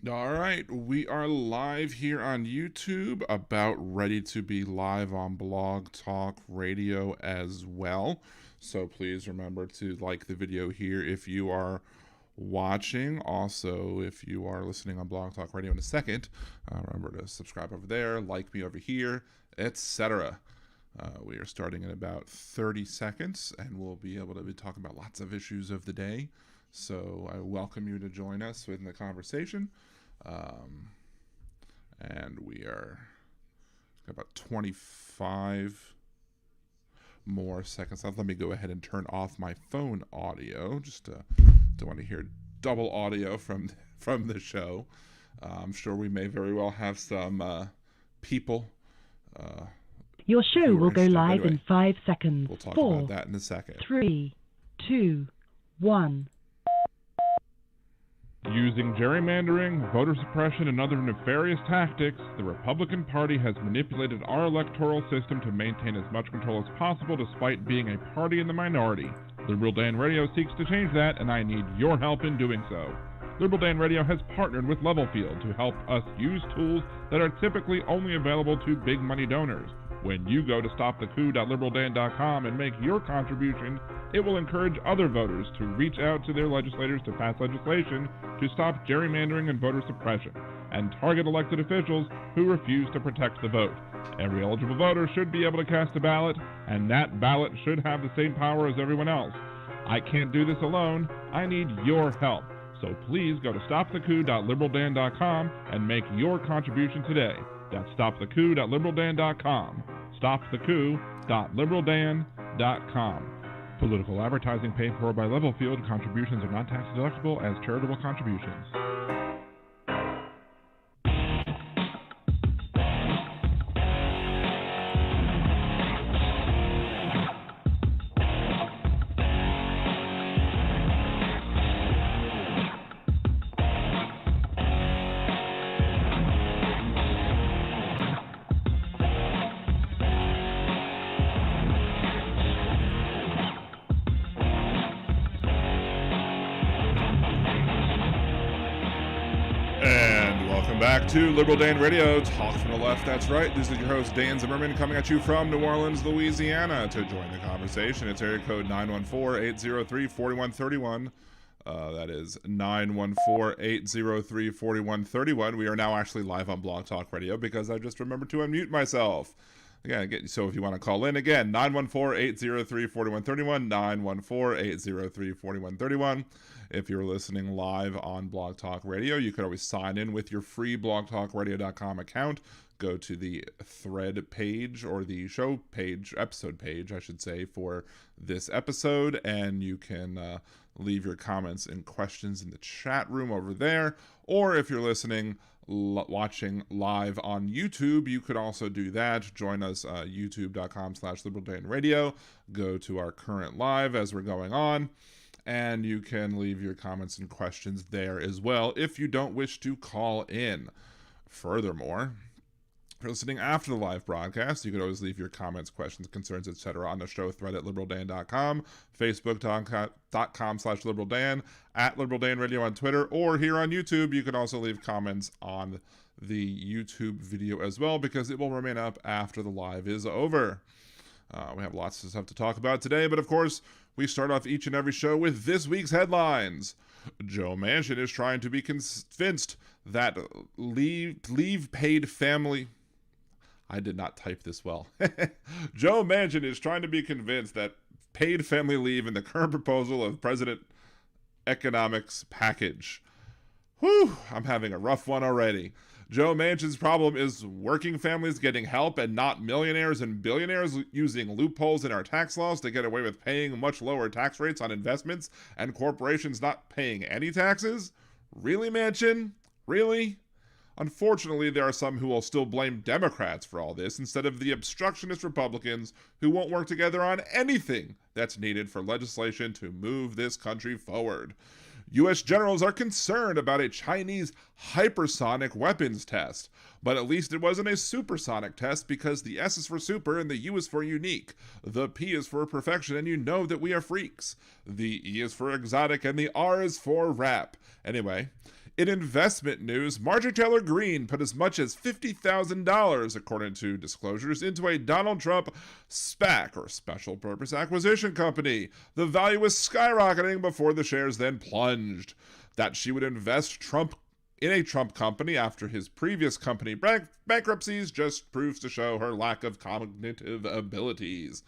All right, we are live here on YouTube, about ready to be live on Blog Talk Radio as well. So please remember to like the video here if you are watching. Also, if you are listening on Blog Talk Radio in a second, remember to subscribe over there, like me over here, etc. We are starting in about 30 seconds, and we'll be able to be talking about lots of issues of the day. So I welcome you to join us in the conversation. And we are about 25 more seconds left. Let me go ahead and turn off my phone audio. Just don't want to hear double audio from the show. I'm sure we may very well have some people. Your show will go live in 5 seconds. We'll talk 4, about that in a second. 3, 2, 1. Using gerrymandering, voter suppression, and other nefarious tactics, the Republican Party has manipulated our electoral system to maintain as much control as possible despite being a party in the minority. Liberal Dan Radio seeks to change that, and I need your help in doing so. Liberal Dan Radio has partnered with Levelfield to help us use tools that are typically only available to big money donors. When you go to stopthecoup.liberaldan.com and make your contribution, it will encourage other voters to reach out to their legislators to pass legislation to stop gerrymandering and voter suppression, and target elected officials who refuse to protect the vote. Every eligible voter should be able to cast a ballot, and that ballot should have the same power as everyone else. I can't do this alone. I need your help. So please go to stopthecoup.liberaldan.com and make your contribution today. That's stopthecoup.liberaldan.com. Stopthecoup.liberaldan.com. Political advertising paid for by Levelfield. Contributions are not tax deductible as charitable contributions. To Liberal Dan Radio, talk from the left, that's right. This is your host, Dan Zimmerman, coming at you from New Orleans, Louisiana. To join the conversation, it's area code 914-803-4131. That is 914-803-4131. We are now actually live on Blog Talk Radio because I just remembered to unmute myself. Again, so if you want to call in, again, 914-803-4131, 914-803-4131. If you're listening live on Blog Talk Radio, you could always sign in with your free blogtalkradio.com account. Go to the thread page, or the show page, episode page, I should say, for this episode, and you can leave your comments and questions in the chat room over there. Or if you're listening watching live on YouTube, you could also do that. Join us youtube.com/liberaldanradio. Go to our current live as we're going on, and you can leave your comments and questions there as well if you don't wish to call in. Furthermore, if you're listening after the live broadcast, you can always leave your comments, questions, concerns, etc. on the show thread at liberaldan.com, facebook.com/liberaldan, at liberaldanradio on Twitter, or here on YouTube. You can also leave comments on the YouTube video as well, because it will remain up after the live is over. We have lots of stuff to talk about today, but of course, we start off each and every show with this week's headlines. Joe Manchin is trying to be convinced that leave paid family... I did not type this well. Joe Manchin is trying to be convinced that paid family leave in the current proposal of President Economics Package. Whew, I'm having a rough one already. Joe Manchin's problem is working families getting help and not millionaires and billionaires using loopholes in our tax laws to get away with paying much lower tax rates on investments and corporations not paying any taxes? Really, Manchin? Really? Unfortunately, there are some who will still blame Democrats for all this instead of the obstructionist Republicans who won't work together on anything that's needed for legislation to move this country forward. U.S. generals are concerned about a Chinese hypersonic weapons test, but at least it wasn't a supersonic test because the S is for super and the U is for unique. The P is for perfection, and you know that we are freaks. The E is for exotic and the R is for rap. Anyway, In investment news, Marjorie Taylor Greene put as much as $50,000, according to disclosures, into a Donald Trump SPAC, or Special Purpose Acquisition Company. The value was skyrocketing before the shares then plunged. That she would invest in a Trump company after his previous company bankruptcies just proves to show her lack of cognitive abilities.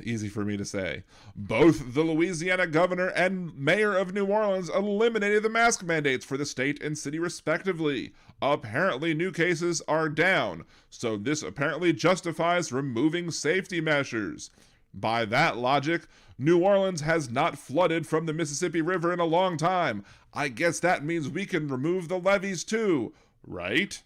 Easy for me to say. Both the Louisiana governor and mayor of New Orleans eliminated the mask mandates for the state and city respectively. Apparently, new cases are down, so this apparently justifies removing safety measures. By that logic, New Orleans has not flooded from the Mississippi River in a long time. I guess that means we can remove the levees too, right?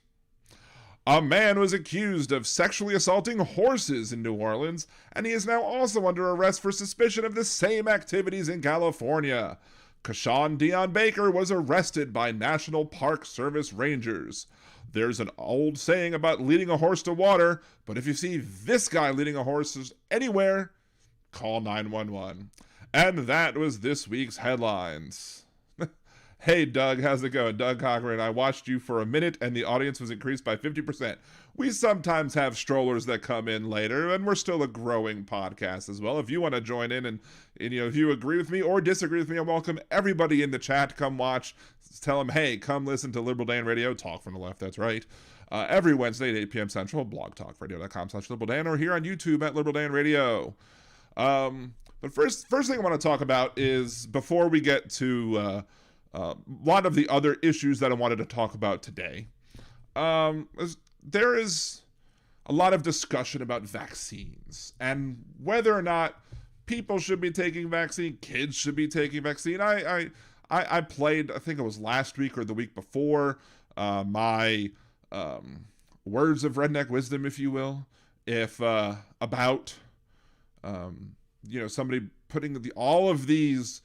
A man was accused of sexually assaulting horses in New Orleans, and he is now also under arrest for suspicion of the same activities in California. Kashawn Dion Baker was arrested by National Park Service rangers. There's an old saying about leading a horse to water, but if you see this guy leading a horse anywhere, call 911. And that was this week's headlines. Hey, Doug, how's it going? Doug Cochran. I watched you for a minute, and the audience was increased by 50%. We sometimes have strollers that come in later, and we're still a growing podcast as well. If you want to join in and if you agree with me or disagree with me, I welcome everybody in the chat to come watch. Tell them, hey, come listen to Liberal Dan Radio. Talk from the left, that's right. Every Wednesday at 8 p.m. Central, blogtalkradio.com/LiberalDan, or here on YouTube at Liberal Dan Radio. But first thing I want to talk about is, before we get to a lot of the other issues that I wanted to talk about today, there is a lot of discussion about vaccines and whether or not people should be taking vaccine, kids should be taking vaccine. I played, I think it was last week or the week before, my words of redneck wisdom, if you will, about somebody putting all of these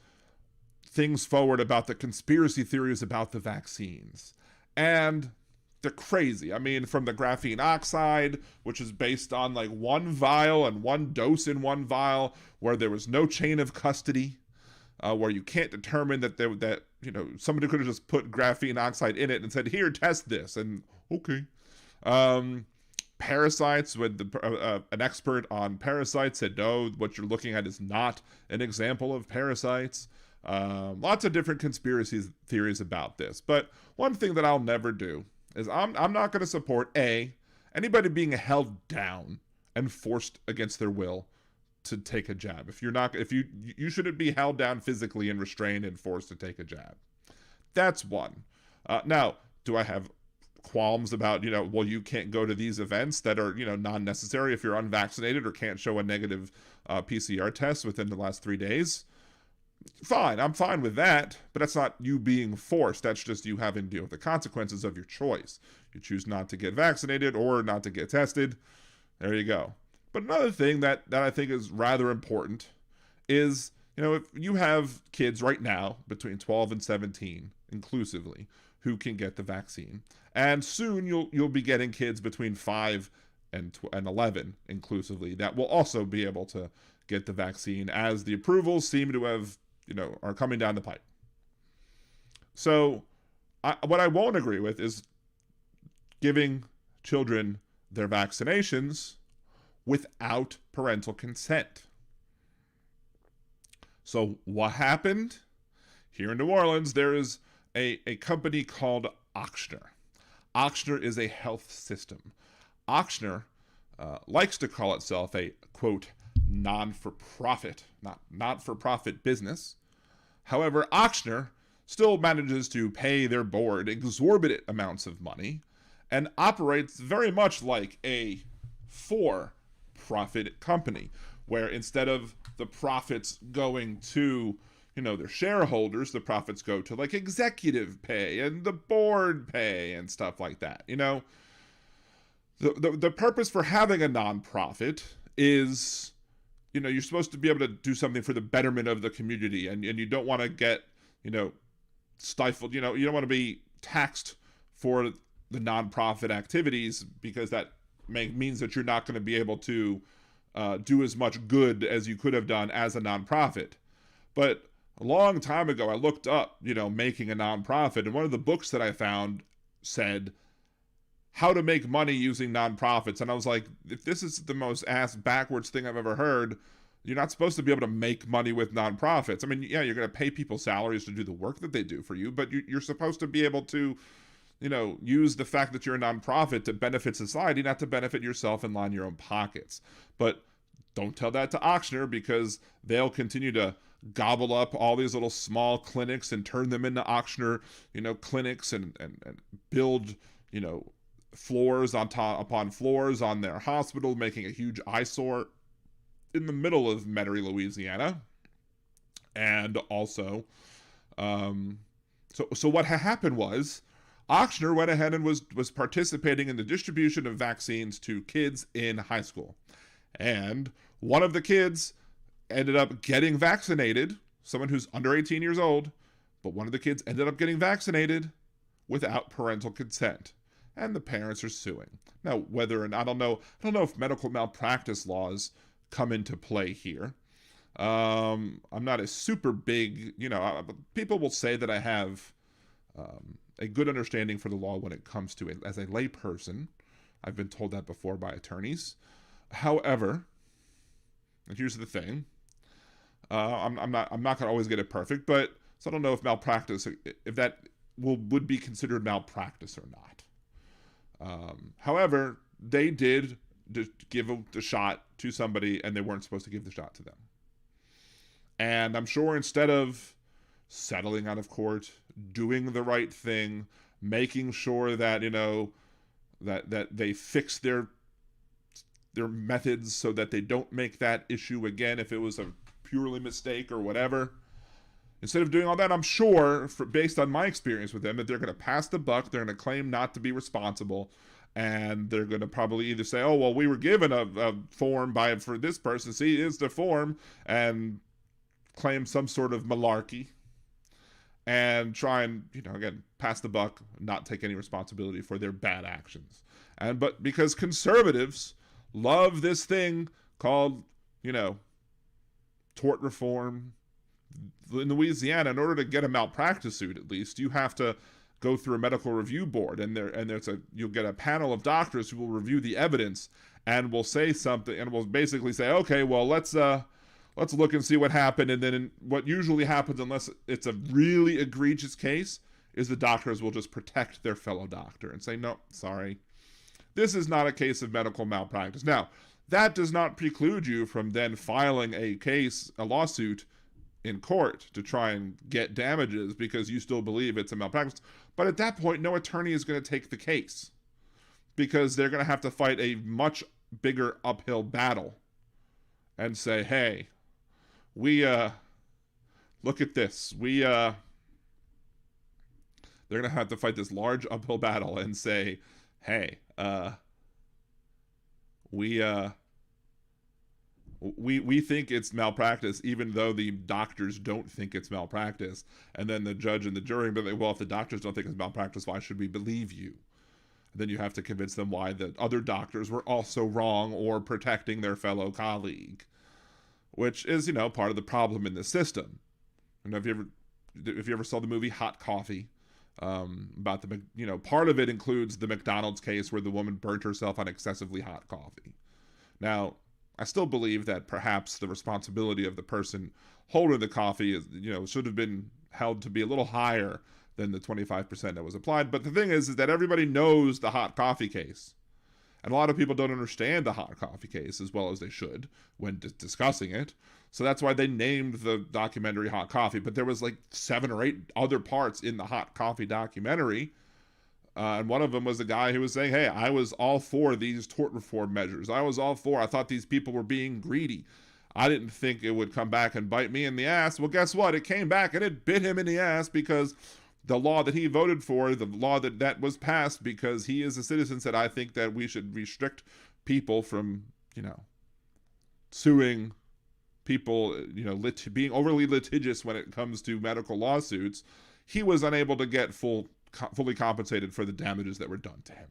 things forward about the conspiracy theories about the vaccines. And they're crazy. I mean, from the graphene oxide, which is based on like one vial and one dose in one vial, where there was no chain of custody, where you can't determine that somebody could have just put graphene oxide in it and said, here, test this, and okay. Parasites, with an expert on parasites said, no, what you're looking at is not an example of parasites. Lots of different conspiracy theories about this. But one thing that I'll never do is I'm not going to support anybody being held down and forced against their will to take a jab. You shouldn't be held down physically and restrained and forced to take a jab. That's one. Now, do I have qualms about, you can't go to these events that are, non-necessary if you're unvaccinated or can't show a negative PCR test within the last 3 days? Fine, I'm fine with that, but that's not you being forced. That's just you having to deal with the consequences of your choice. You choose not to get vaccinated or not to get tested. There you go. But another thing that I think is rather important is, if you have kids right now between 12 and 17, inclusively, who can get the vaccine, and soon you'll be getting kids between 5 and 11, inclusively, that will also be able to get the vaccine, as the approvals seem to have are coming down the pipe. So what I won't agree with is giving children their vaccinations without parental consent. So what happened? Here in New Orleans, there is a company called Ochsner. Ochsner is a health system. Ochsner likes to call itself a, quote, not-for-profit business. However, Ochsner still manages to pay their board exorbitant amounts of money and operates very much like a for-profit company, where instead of the profits going to, their shareholders, the profits go to like executive pay and the board pay and stuff like that. The purpose for having a nonprofit is, you're supposed to be able to do something for the betterment of the community, and you don't want to get, stifled. You don't want to be taxed for the nonprofit activities, because that means that you're not going to be able to do as much good as you could have done as a nonprofit. But a long time ago, I looked up, making a nonprofit, and one of the books that I found said how to make money using nonprofits. And I was like, if this is the most ass backwards thing I've ever heard, you're not supposed to be able to make money with nonprofits. I mean, yeah, you're going to pay people salaries to do the work that they do for you, but you're supposed to be able to, use the fact that you're a nonprofit to benefit society, not to benefit yourself and line your own pockets. But don't tell that to Ochsner, because they'll continue to gobble up all these little small clinics and turn them into Ochsner, clinics and build, floors upon floors on their hospital, making a huge eyesore in the middle of Metairie, Louisiana. And also, so what happened was Ochsner went ahead and was participating in the distribution of vaccines to kids in high school. And one of the kids ended up getting vaccinated, someone who's under 18 years old, but one of the kids ended up getting vaccinated without parental consent. And the parents are suing. Now, whether, and I don't know if medical malpractice laws come into play here. I'm not a super big, people will say that I have a good understanding for the law when it comes to it as a lay person. I've been told that before by attorneys. However, and here's the thing, I'm not going to always get it perfect, but so I don't know if malpractice, if that would be considered malpractice or not. However, they did give the shot to somebody, and they weren't supposed to give the shot to them. And I'm sure instead of settling out of court, doing the right thing, making sure that, that they fix their methods so that they don't make that issue again if it was a purely mistake or whatever. Instead of doing all that, I'm sure, based on my experience with them, that they're going to pass the buck, they're going to claim not to be responsible, and they're going to probably either say, oh, well, we were given a form for this person, see, here's the form, and claim some sort of malarkey, and try and, again, pass the buck, not take any responsibility for their bad actions. But because conservatives love this thing called, tort reform. In Louisiana, in order to get a malpractice suit, at least, you have to go through a medical review board, and you'll get a panel of doctors who will review the evidence and will say something, and will basically say, okay, well, let's look and see what happened. And then what usually happens, unless it's a really egregious case, is the doctors will just protect their fellow doctor and say, no, sorry, this is not a case of medical malpractice. Now, that does not preclude you from then filing a lawsuit in court to try and get damages because you still believe it's a malpractice. But at that point, no attorney is going to take the case because they're going to have to fight a much bigger uphill battle and say, hey, we, look at this. They're going to have to fight this large uphill battle and say, hey, we think it's malpractice, even though the doctors don't think it's malpractice. And then the judge and the jury be like, well, if the doctors don't think it's malpractice, why should we believe you? And then you have to convince them why the other doctors were also wrong or protecting their fellow colleague, which is, part of the problem in the system. And if you ever saw the movie Hot Coffee, about part of it includes the McDonald's case where the woman burnt herself on excessively hot coffee. Now, I still believe that perhaps the responsibility of the person holding the coffee is, should have been held to be a little higher than the 25% that was applied. But the thing is that everybody knows the hot coffee case. And a lot of people don't understand the hot coffee case as well as they should when discussing it. So that's why they named the documentary Hot Coffee. But there was like 7 or 8 other parts in the Hot Coffee documentary. And one of them was the guy who was saying, hey, I was all for these tort reform measures. I thought these people were being greedy. I didn't think it would come back and bite me in the ass. Well, guess what? It came back and it bit him in the ass because the law that he voted for, the law that was passed because he is a citizen, said, I think that we should restrict people from, suing people, being overly litigious when it comes to medical lawsuits. He was unable to get fully compensated for the damages that were done to him.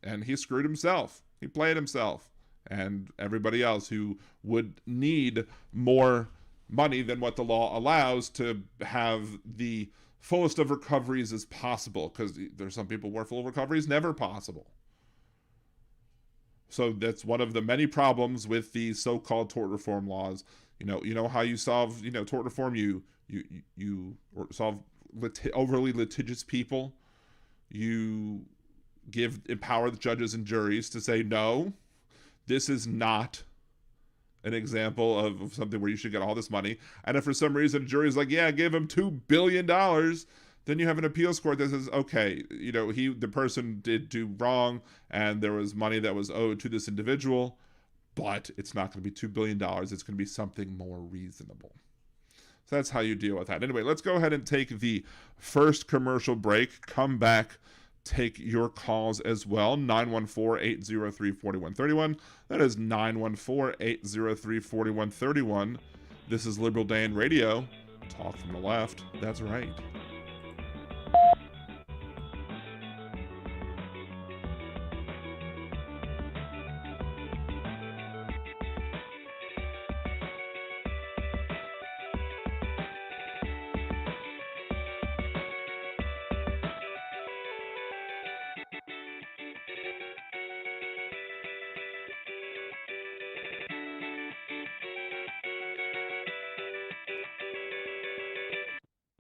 And he screwed himself. He played himself. And everybody else who would need more money than what the law allows to have the fullest of recoveries as possible, because there's some people where full recovery is never possible. So that's one of the many problems with these so-called tort reform laws. You know how you solve, tort reform, you solve overly litigious people. You empower the judges and juries to say, no, this is not an example of something where you should get all this money. And if for some reason a jury is like, yeah, give him $2 billion, then you have an appeals court that says, okay, the person did do wrong and there was money that was owed to this individual, but it's not going to be $2 billion. It's going to be something more reasonable. So that's how you deal with that. Anyway, let's go ahead and take the first commercial break. Come back, take your calls as well. 914-803-4131. That is 914-803-4131. This is Liberal Dan Radio. Talk from the left. That's right.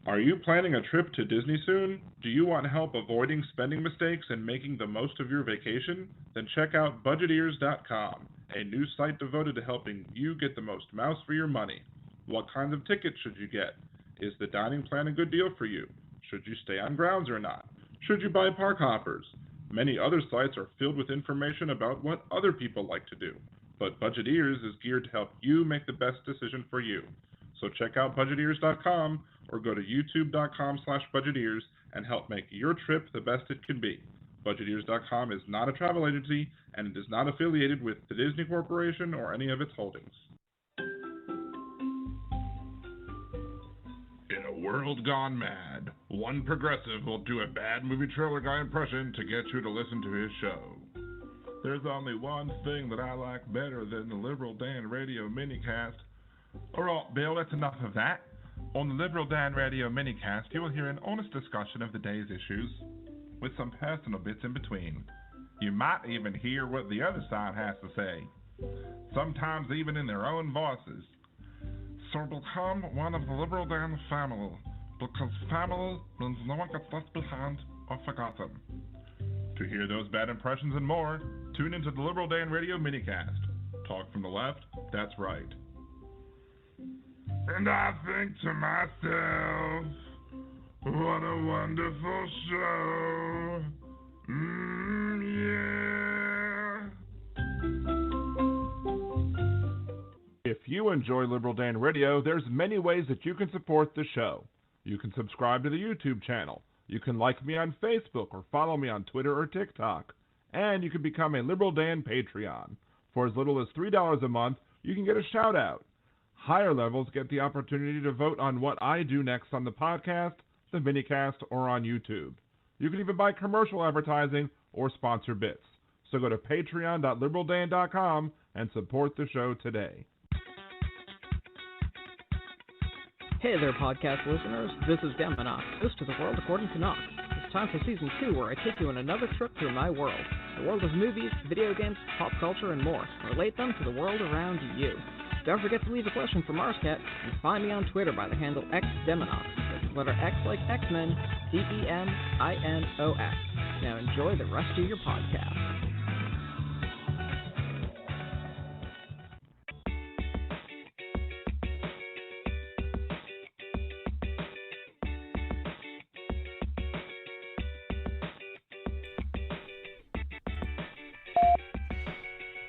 Are you planning a trip to Disney soon? Do you want help avoiding spending mistakes and making the most of your vacation? Then check out budgeteers.com, a new site devoted to helping you get the most mouse for your money. What kinds of tickets should you get? Is the dining plan a good deal for you? Should you stay on grounds or not? Should you buy park hoppers? Many other sites are filled with information about what other people like to do, but Budgeteers is geared to help you make the best decision for you. So check out budgeteers.com or go to youtube.com/budgeteers and help make your trip the best it can be. Budgeteers.com is not a travel agency and it is not affiliated with the Disney Corporation or any of its holdings. In a world gone mad, one progressive will do a bad movie trailer guy impression to get you to listen to his show. There's only one thing that I like better than the Liberal Dan Radio Minicast. Alright, Bill, that's enough of that. On the Liberal Dan Radio Minicast, you will hear an honest discussion of the day's issues, with some personal bits in between. You might even hear what the other side has to say, sometimes even in their own voices. So become one of the Liberal Dan family, because family means no one gets left behind or forgotten. To hear those bad impressions and more, tune into the Liberal Dan Radio Minicast. Talk from the left, that's right. And I think to myself, what a wonderful show. Yeah. If you enjoy Liberal Dan Radio, there's many ways that you can support the show. You can subscribe to the YouTube channel. You can like me on Facebook or follow me on Twitter or TikTok. And you can become a Liberal Dan Patreon. For as little as $3 a month, you can get a shout out. Higher levels get the opportunity to vote on what I do next on the podcast, the Minicast, or on YouTube. You can even buy commercial advertising or sponsor bits. So go to patreon.liberaldan.com and support the show today. Hey there, podcast listeners. This is Deminox, host to The World According to Knox. It's time for Season 2, where I take you on another trip through my world. The world of movies, video games, pop culture, and more. Relate them to the world around you. Don't forget to leave a question for Marscat, and find me on Twitter by the handle XDeminox. That's the letter X like X-Men, DEMINOX. Now enjoy the rest of your podcast.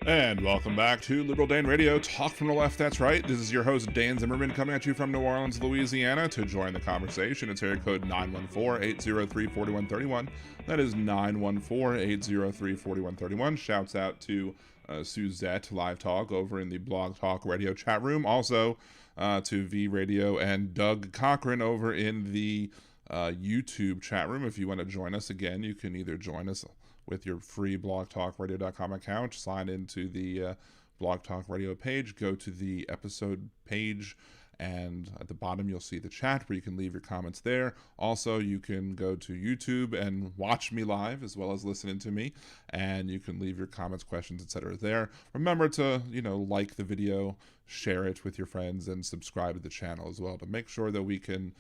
And welcome back to Liberal Dan Radio, Talk from the Left, that's right. This is your host, Dan Zimmerman, coming at you from New Orleans, Louisiana. To join the conversation, it's area code 914-803-4131. That is 914-803-4131. Shouts out to Suzette Live Talk over in the Blog Talk Radio chat room. Also to V Radio and Doug Cochran over in the YouTube chat room. If you want to join us again, you can either join us with your free blogtalkradio.com account, sign into the Blog Talk Radio page, go to the episode page, and at the bottom you'll see the chat where you can leave your comments there. Also, you can go to YouTube and watch me live as well as listening to me, and you can leave your comments, questions, etc. there. Remember to, like the video, share it with your friends, and subscribe to the channel as well to make sure that we can,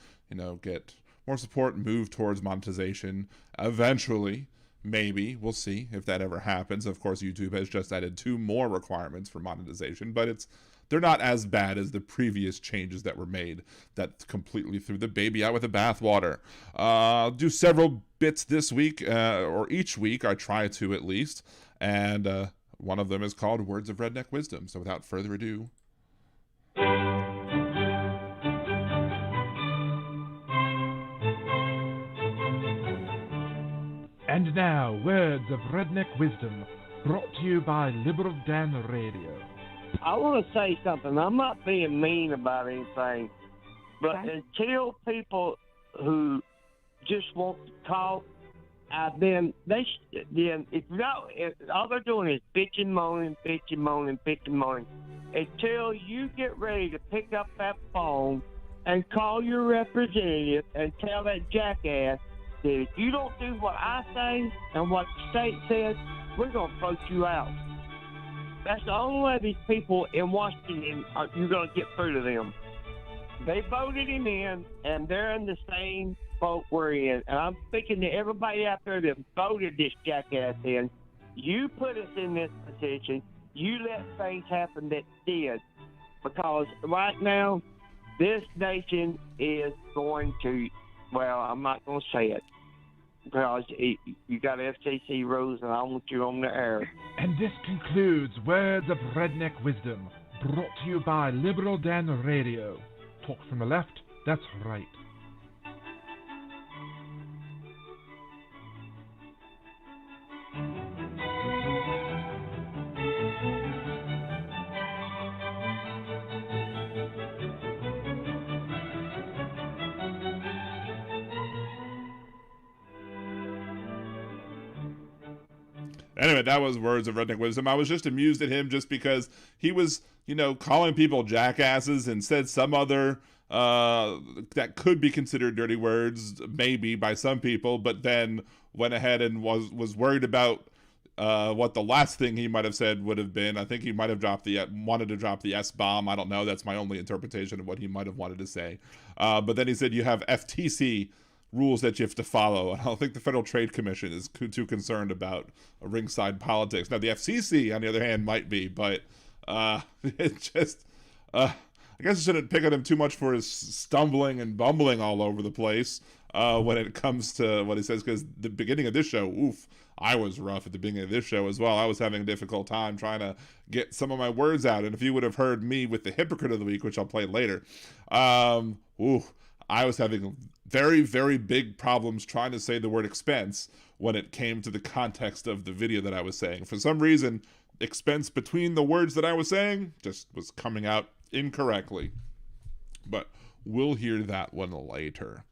get more support, move towards monetization eventually. Maybe. We'll see if that ever happens. Of course, YouTube has just added 2 more requirements for monetization, but they're not as bad as the previous changes that were made that completely threw the baby out with the bathwater. I'll do several bits this week, or each week I try to at least, and one of them is called Words of Redneck Wisdom. So without further ado... And now, Words of Redneck Wisdom, brought to you by Liberal Dan Radio. I want to say something. I'm not being mean about anything, but until people who just want to talk, then if not, all they're doing is bitching, moaning. Until you get ready to pick up that phone and call your representative and tell that jackass that if you don't do what I say and what the state says, we're going to vote you out. That's the only way these people in Washington, you're going to get through to them. They voted him in, and they're in the same boat we're in. And I'm speaking to everybody out there that voted this jackass in. You put us in this position. You let things happen that did. Because right now, this nation is going to, well, I'm not going to say it, because you got FCC rules, and I want you on the air. And this concludes Words of Redneck Wisdom, brought to you by Liberal Dan Radio. Talk from the left, that's right. Anyway, that was Words of Redneck Wisdom. I was just amused at him just because he was, calling people jackasses and said some other that could be considered dirty words, maybe by some people, but then went ahead and was worried about what the last thing he might have said would have been. I think he might have wanted to drop the S-bomb. I don't know. That's my only interpretation of what he might have wanted to say. But then he said you have FTC rules that you have to follow. I don't think the Federal Trade Commission is too concerned about ringside politics. Now, the FCC, on the other hand, might be, but it just, I guess I shouldn't pick on him too much for his stumbling and bumbling all over the place when it comes to what he says, because the beginning of this show, I was rough at the beginning of this show as well. I was having a difficult time trying to get some of my words out, and if you would have heard me with the Hypocrite of the Week, which I'll play later, I was having very, very big problems trying to say the word expense when it came to the context of the video that I was saying. For some reason, expense between the words that I was saying just was coming out incorrectly. But we'll hear that one later.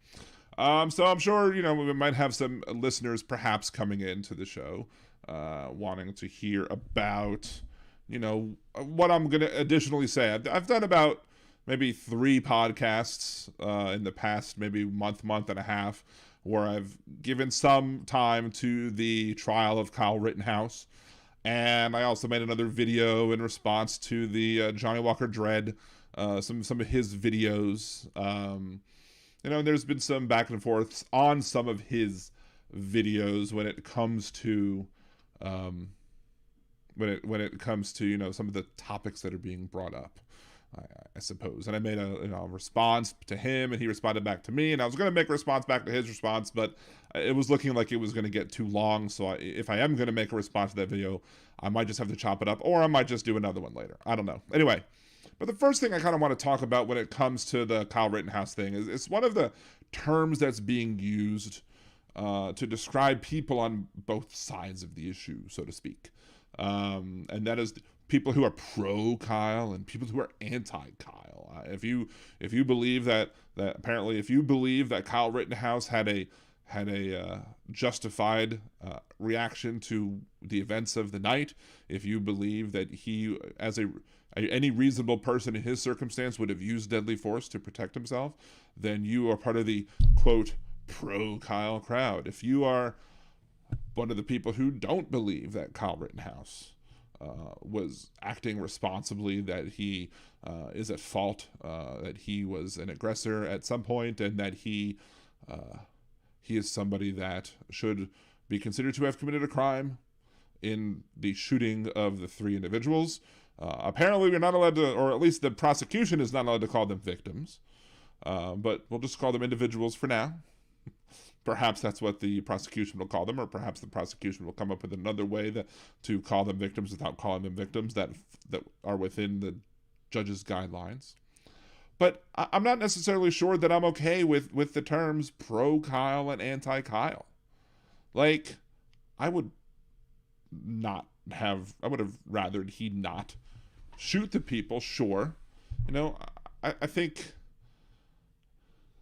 So I'm sure, we might have some listeners perhaps coming into the show wanting to hear about, what I'm going to additionally say. I've done about maybe 3 podcasts in the past maybe month and a half where I've given some time to the trial of Kyle Rittenhouse. And I also made another video in response to the Johnny Walker Dread, some of his videos. And there's been some back and forths on some of his videos when it comes to when it comes to some of the topics that are being brought up, I suppose. And I made a response to him, and he responded back to me, and I was going to make a response back to his response, but it was looking like it was going to get too long. So if I am going to make a response to that video, I might just have to chop it up, or I might just do another one later. I don't know. Anyway, but the first thing I kind of want to talk about when it comes to the Kyle Rittenhouse thing is it's one of the terms that's being used to describe people on both sides of the issue, so to speak. And that is people who are pro Kyle and people who are anti Kyle. If you believe that apparently if you believe that Kyle Rittenhouse had a justified reaction to the events of the night, if you believe that he as any reasonable person in his circumstance would have used deadly force to protect himself, then you are part of the, quote, pro-Kyle crowd. If you are one of the people who don't believe that Kyle Rittenhouse was acting responsibly, that he is at fault, that he was an aggressor at some point, and that he is somebody that should be considered to have committed a crime in the shooting of the 3 individuals. Apparently we're not allowed to, or at least the prosecution is not allowed to call them victims, but we'll just call them individuals for now. Perhaps that's what the prosecution will call them, or perhaps the prosecution will come up with another way to call them victims without calling them victims that are within the judge's guidelines. But I'm not necessarily sure that I'm okay with the terms pro-Kyle and anti-Kyle. Like, I would have rathered he not shoot the people, sure. You know, I think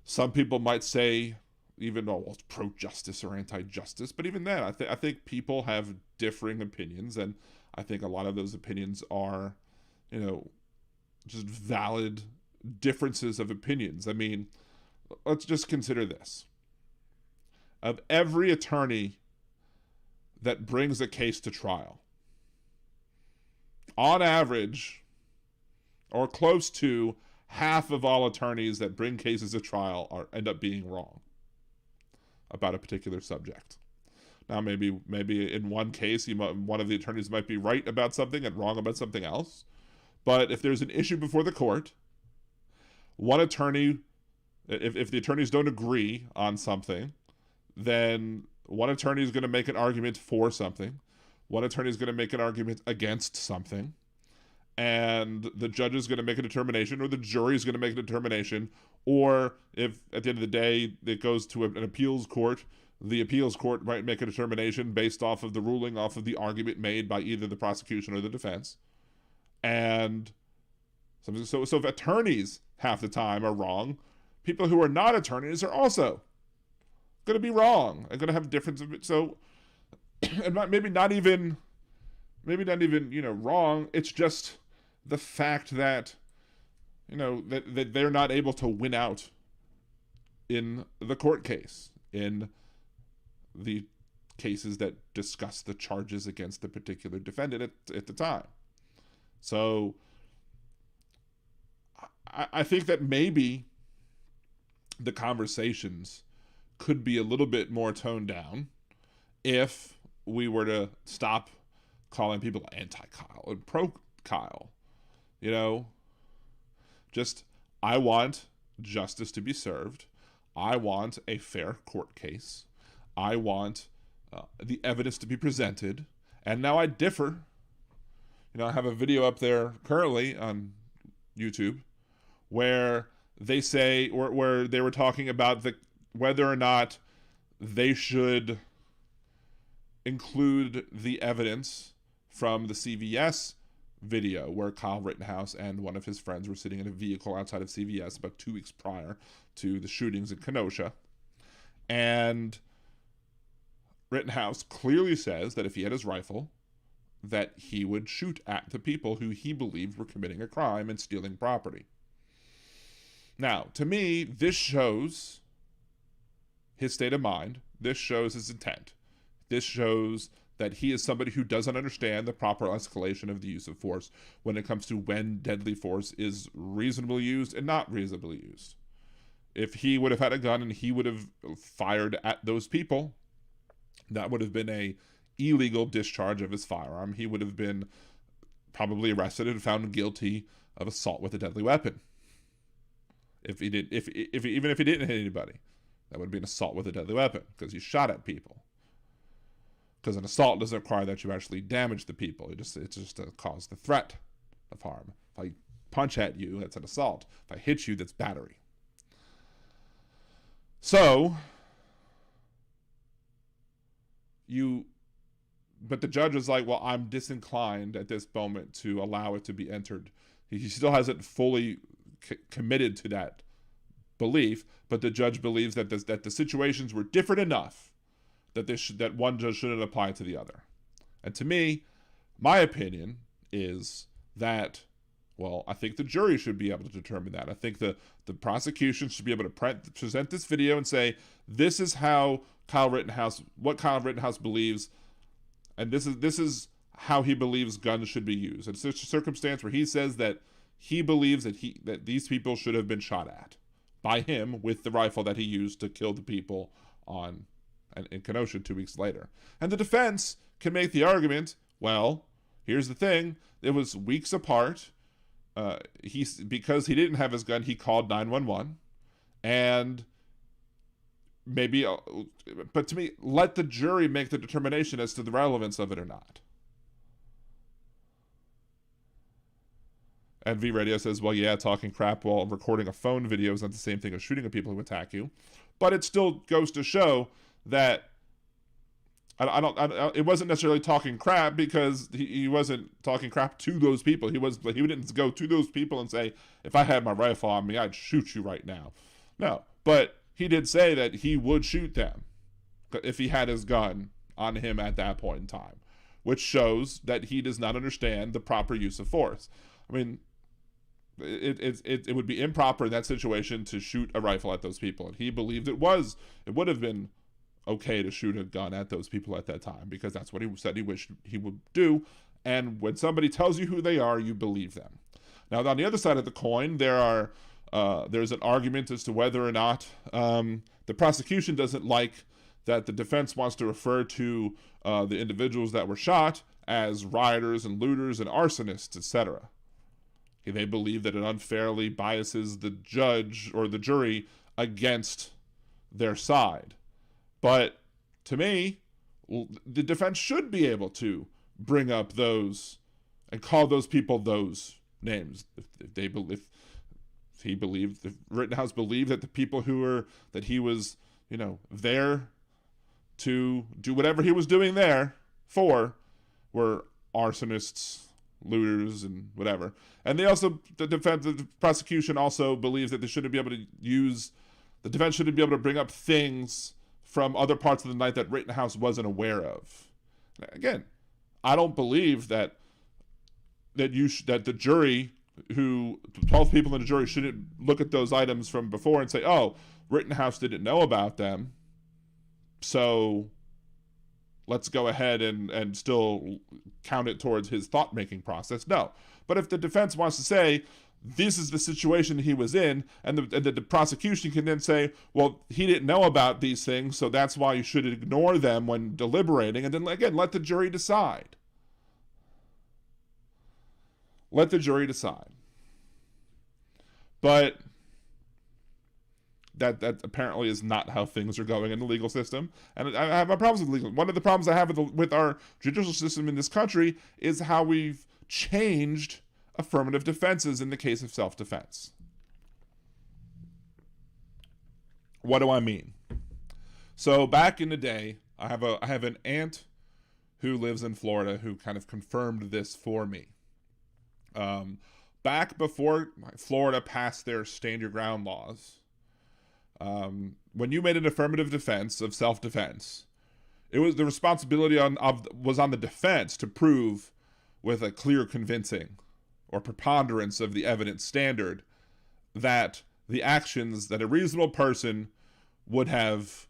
some people might say, even though it's pro-justice or anti-justice, but even then, I think people have differing opinions, and I think a lot of those opinions are, you know, just valid differences of opinions. I mean, let's just consider this. Of every attorney that brings a case to trial, on average, or close to, half of all attorneys that bring cases to trial end up being wrong about a particular subject. Now, maybe in one case, one of the attorneys might be right about something and wrong about something else. But if there's an issue before the court, one attorney, if the attorneys don't agree on something, then one attorney is going to make an argument for something. One attorney is going to make an argument against something. And the judge is going to make a determination, or the jury is going to make a determination, or if at the end of the day it goes to an appeals court, the appeals court might make a determination based off of the ruling, off of the argument made by either the prosecution or the defense. And so if attorneys half the time are wrong, people who are not attorneys are also going to be wrong and going to have difference of it. So, and maybe not even, you know, wrong. It's just the fact that, you know, that they're not able to win out in the court case, in the cases that discuss the charges against the particular defendant at the time. So I think that maybe the conversations could be a little bit more toned down if we were to stop calling people anti-Kyle and pro-Kyle. You know, just, I want justice to be served. I want a fair court case. I want the evidence to be presented. And now I differ. You know, I have a video up there currently on YouTube where they say, where they were talking about whether or not they should include the evidence from the CVS video where Kyle Rittenhouse and one of his friends were sitting in a vehicle outside of CVS about 2 weeks prior to the shootings in Kenosha. And Rittenhouse clearly says that if he had his rifle, that he would shoot at the people who he believed were committing a crime and stealing property. Now, to me, this shows his state of mind. This shows his intent. This shows that he is somebody who doesn't understand the proper escalation of the use of force when it comes to when deadly force is reasonably used and not reasonably used. If he would have had a gun and he would have fired at those people, that would have been a illegal discharge of his firearm. He would have been probably arrested and found guilty of assault with a deadly weapon. Even if he didn't hit anybody, that would be an assault with a deadly weapon because he shot at people. Because an assault doesn't require that you actually damage the people. It's just to cause the threat of harm. If I punch at you, that's an assault. If I hit you, that's battery. So, but the judge was like, well, I'm disinclined at this moment to allow it to be entered. He still hasn't fully committed to that belief, but the judge believes that the situations were different enough that one judge shouldn't apply it to the other. And to me, my opinion is that Well, I think the jury should be able to determine that. I think the prosecution should be able to present this video and say, this is how what Kyle Rittenhouse believes, and this is how he believes guns should be used. It's such a circumstance where he says that he believes that these people should have been shot at by him with the rifle that he used to kill the people in Kenosha 2 weeks later. And the defense can make the argument, well, here's the thing, it was weeks apart. Because he didn't have his gun, he called 911, and maybe, but to me, let the jury make the determination as to the relevance of it or not. And V Radio says, well, yeah, talking crap while recording a phone video is not the same thing as shooting at people who attack you, but it still goes to show that it wasn't necessarily talking crap, because he wasn't talking crap to those people. He didn't go to those people and say, if I had my rifle on me, I'd shoot you right now. No, but he did say that he would shoot them if he had his gun on him at that point in time, which shows that he does not understand the proper use of force. I mean, it would be improper in that situation to shoot a rifle at those people, and he believed it would have been okay to shoot a gun at those people at that time, because that's what he said he wished he would do. And when somebody tells you who they are, you believe them. Now, on the other side of the coin, there's an argument as to whether or not the prosecution doesn't like that the defense wants to refer to the individuals that were shot as rioters and looters and arsonists, etc. They believe that it unfairly biases the judge or the jury against their side. But to me, the defense should be able to bring up those and call those people those names. If Rittenhouse believed that the people that he was, there to do whatever he was doing there for were arsonists, looters, and whatever. And the prosecution also believes that the defense shouldn't be able to bring up things from other parts of the night that Rittenhouse wasn't aware of. Again, I don't believe that the jury, 12 people in the jury, shouldn't look at those items from before and say, oh, Rittenhouse didn't know about them, so let's go ahead and still count it towards his thought-making process. No. But if the defense wants to say, this is the situation he was in, and the prosecution can then say, well, he didn't know about these things, so that's why you should ignore them when deliberating, and then, again, let the jury decide. Let the jury decide. But that apparently is not how things are going in the legal system, and I have my problems with legal. One of the problems I have with our judicial system in this country is how we've changed affirmative defenses in the case of self-defense. What do I mean? So back in the day, I have an aunt who lives in Florida who kind of confirmed this for me. Back before Florida passed their stand your ground laws, when you made an affirmative defense of self-defense, it was the responsibility was on the defense to prove with a clear, convincing, or preponderance of the evidence standard that the actions that a reasonable person would have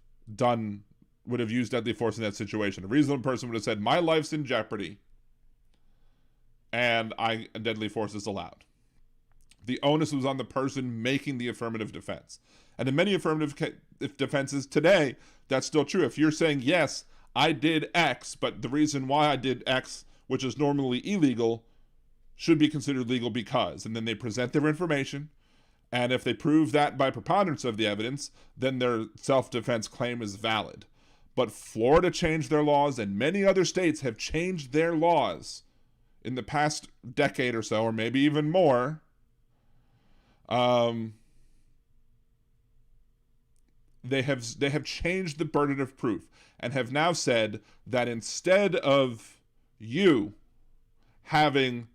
used deadly force in that situation. A reasonable person would have said, my life's in jeopardy, and deadly force is allowed. The onus was on the person making the affirmative defense. And in many affirmative defenses today, that's still true. If you're saying, yes, I did X, but the reason why I did X, which is normally illegal, should be considered legal because, and then they present their information, and if they prove that by preponderance of the evidence, then their self-defense claim is valid. But Florida changed their laws, and many other states have changed their laws in the past decade or so, or maybe even more. They have changed the burden of proof and have now said that instead of you having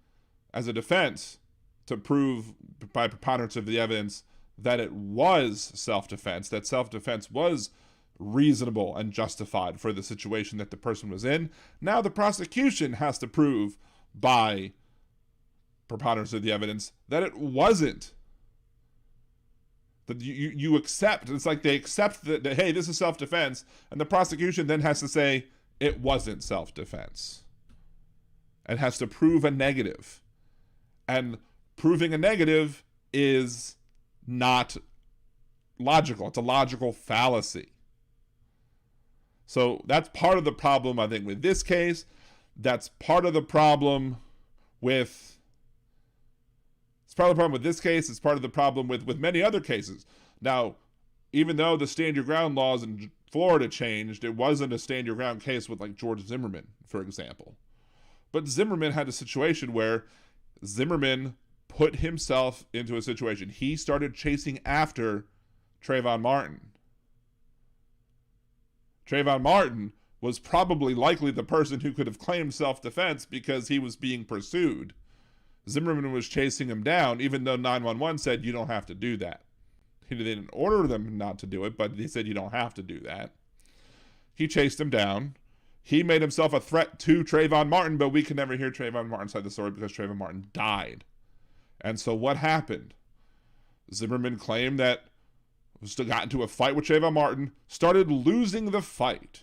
as a defense to prove by preponderance of the evidence that it was self-defense, that self-defense was reasonable and justified for the situation that the person was in, now the prosecution has to prove by preponderance of the evidence, that it wasn't. That you accept, it's like they accept that, hey, this is self-defense, and the prosecution then has to say it wasn't self-defense. It has to prove a negative. And proving a negative is not logical. It's a logical fallacy. So that's part of the problem, I think, with this case. That's part of the problem with... It's part of the problem with this case. It's part of the problem with many other cases. Now, even though the stand your ground laws in Florida changed, it wasn't a stand your ground case with like George Zimmerman, for example. But Zimmerman had a situation where Zimmerman put himself into a situation. He started chasing after Trayvon Martin. Trayvon Martin was probably likely the person who could have claimed self-defense because he was being pursued. Zimmerman was chasing him down, even though 911 said you don't have to do that. They didn't order them not to do it, but they said you don't have to do that. He chased him down. He made himself a threat to Trayvon Martin, but we can never hear Trayvon Martin's side of the story because Trayvon Martin died. And so what happened? Zimmerman claimed that got into a fight with Trayvon Martin, started losing the fight.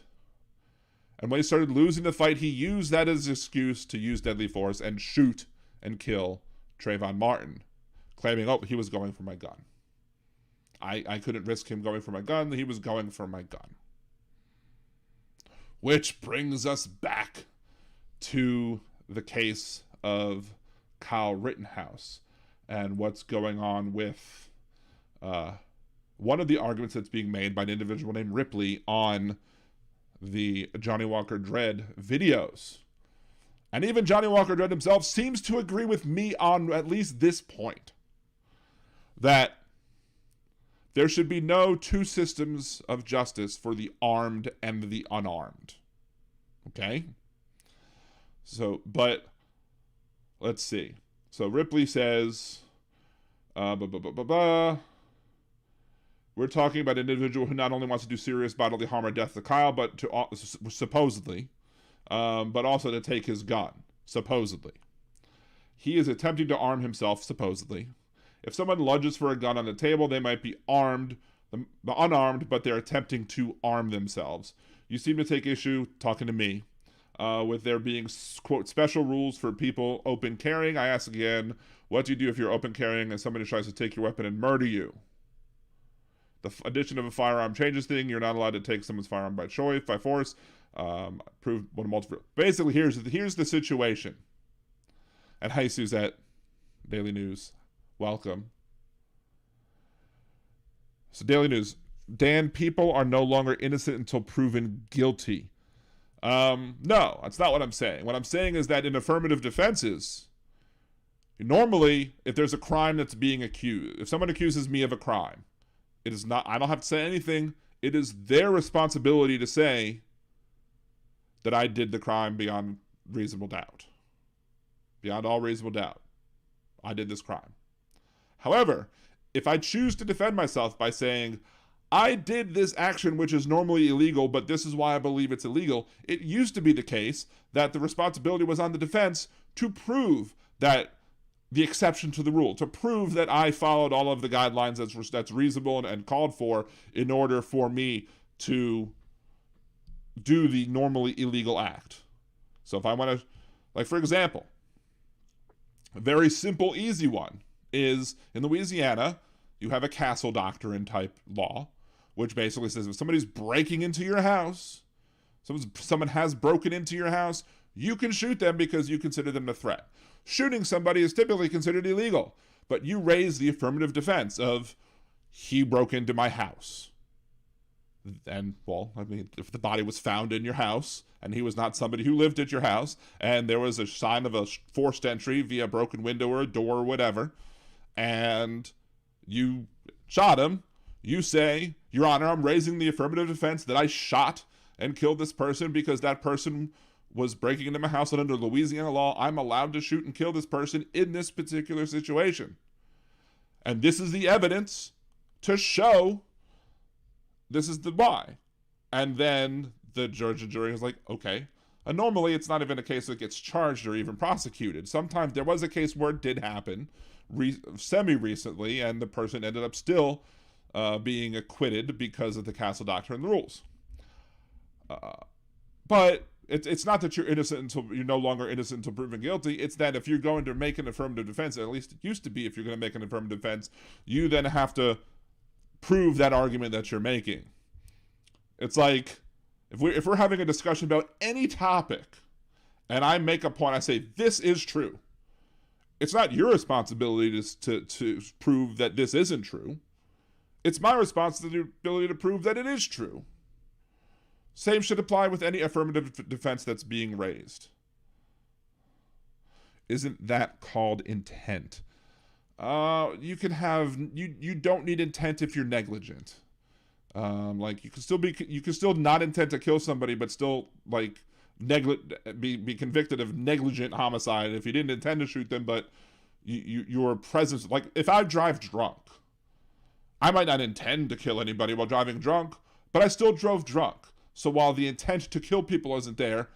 And when he started losing the fight, he used that as an excuse to use deadly force and shoot and kill Trayvon Martin, claiming, oh, he was going for my gun. I couldn't risk him going for my gun. He was going for my gun. Which brings us back to the case of Kyle Rittenhouse and what's going on with one of the arguments that's being made by an individual named Ripley on the Johnny Walker Dredd videos. And even Johnny Walker Dredd himself seems to agree with me on at least this point. That there should be no two systems of justice for the armed and the unarmed. Okay? So, but, let's see. So Ripley says, we're talking about an individual who not only wants to do serious bodily harm or death to Kyle, but to supposedly, but also to take his gun, supposedly. He is attempting to arm himself, supposedly. If someone lunges for a gun on the table, they might be armed, unarmed, but they're attempting to arm themselves. You seem to take issue, talking to me, with there being, quote, special rules for people open carrying. I ask again, what do you do if you're open carrying and somebody tries to take your weapon and murder you? The addition of a firearm changes things. You're not allowed to take someone's firearm by choice, by force. Prove one multiple. Basically, here's the situation. And hi, Suzette, Daily News, welcome. So, Daily News, Dan, people are no longer innocent until proven guilty. No, that's not what I'm saying. What I'm saying is that in affirmative defenses, normally, if there's a crime that's being accused, if someone accuses me of a crime, it is not, I don't have to say anything. It is their responsibility to say that I did the crime beyond reasonable doubt. Beyond all reasonable doubt. I did this crime. However, if I choose to defend myself by saying, I did this action which is normally illegal, but this is why I believe it's illegal, it used to be the case that the responsibility was on the defense to prove that the exception to the rule, to prove that I followed all of the guidelines that's reasonable and called for in order for me to do the normally illegal act. So if I want to, like for example, a very simple, easy one is in Louisiana, you have a castle doctrine type law, which basically says if somebody's breaking into your house, someone has broken into your house, you can shoot them because you consider them a threat. Shooting somebody is typically considered illegal, but you raise the affirmative defense of he broke into my house. And, well, I mean, if the body was found in your house and he was not somebody who lived at your house and there was a sign of a forced entry via a broken window or a door or whatever, and you shot him, you say, Your Honor, I'm raising the affirmative defense that I shot and killed this person because that person was breaking into my house, and under Louisiana law, I'm allowed to shoot and kill this person in this particular situation. And this is the evidence to show this is the why. And then the judge and jury was like, okay, And normally it's not even a case that gets charged or even prosecuted. Sometimes there was a case where it did happen semi-recently, and the person ended up still being acquitted because of the Castle Doctrine rules. But it's not that you're innocent until you're no longer innocent until proven guilty. It's that if you're going to make an affirmative defense, at least it used to be, if you're going to make an affirmative defense, you then have to prove that argument that you're making. It's like if we're having a discussion about any topic, and I make a point, I say this is true. It's not your responsibility to prove that this isn't true. It's my responsibility to prove that it is true. Same should apply with any affirmative defense that's being raised. Isn't that called intent? You can have you don't need intent if you're negligent. Like you can still not intend to kill somebody, but still like be convicted of negligent homicide if you didn't intend to shoot them, but your presence. Like if I drive drunk, I might not intend to kill anybody while driving drunk, but I still drove drunk. So while the intent to kill people isn't there,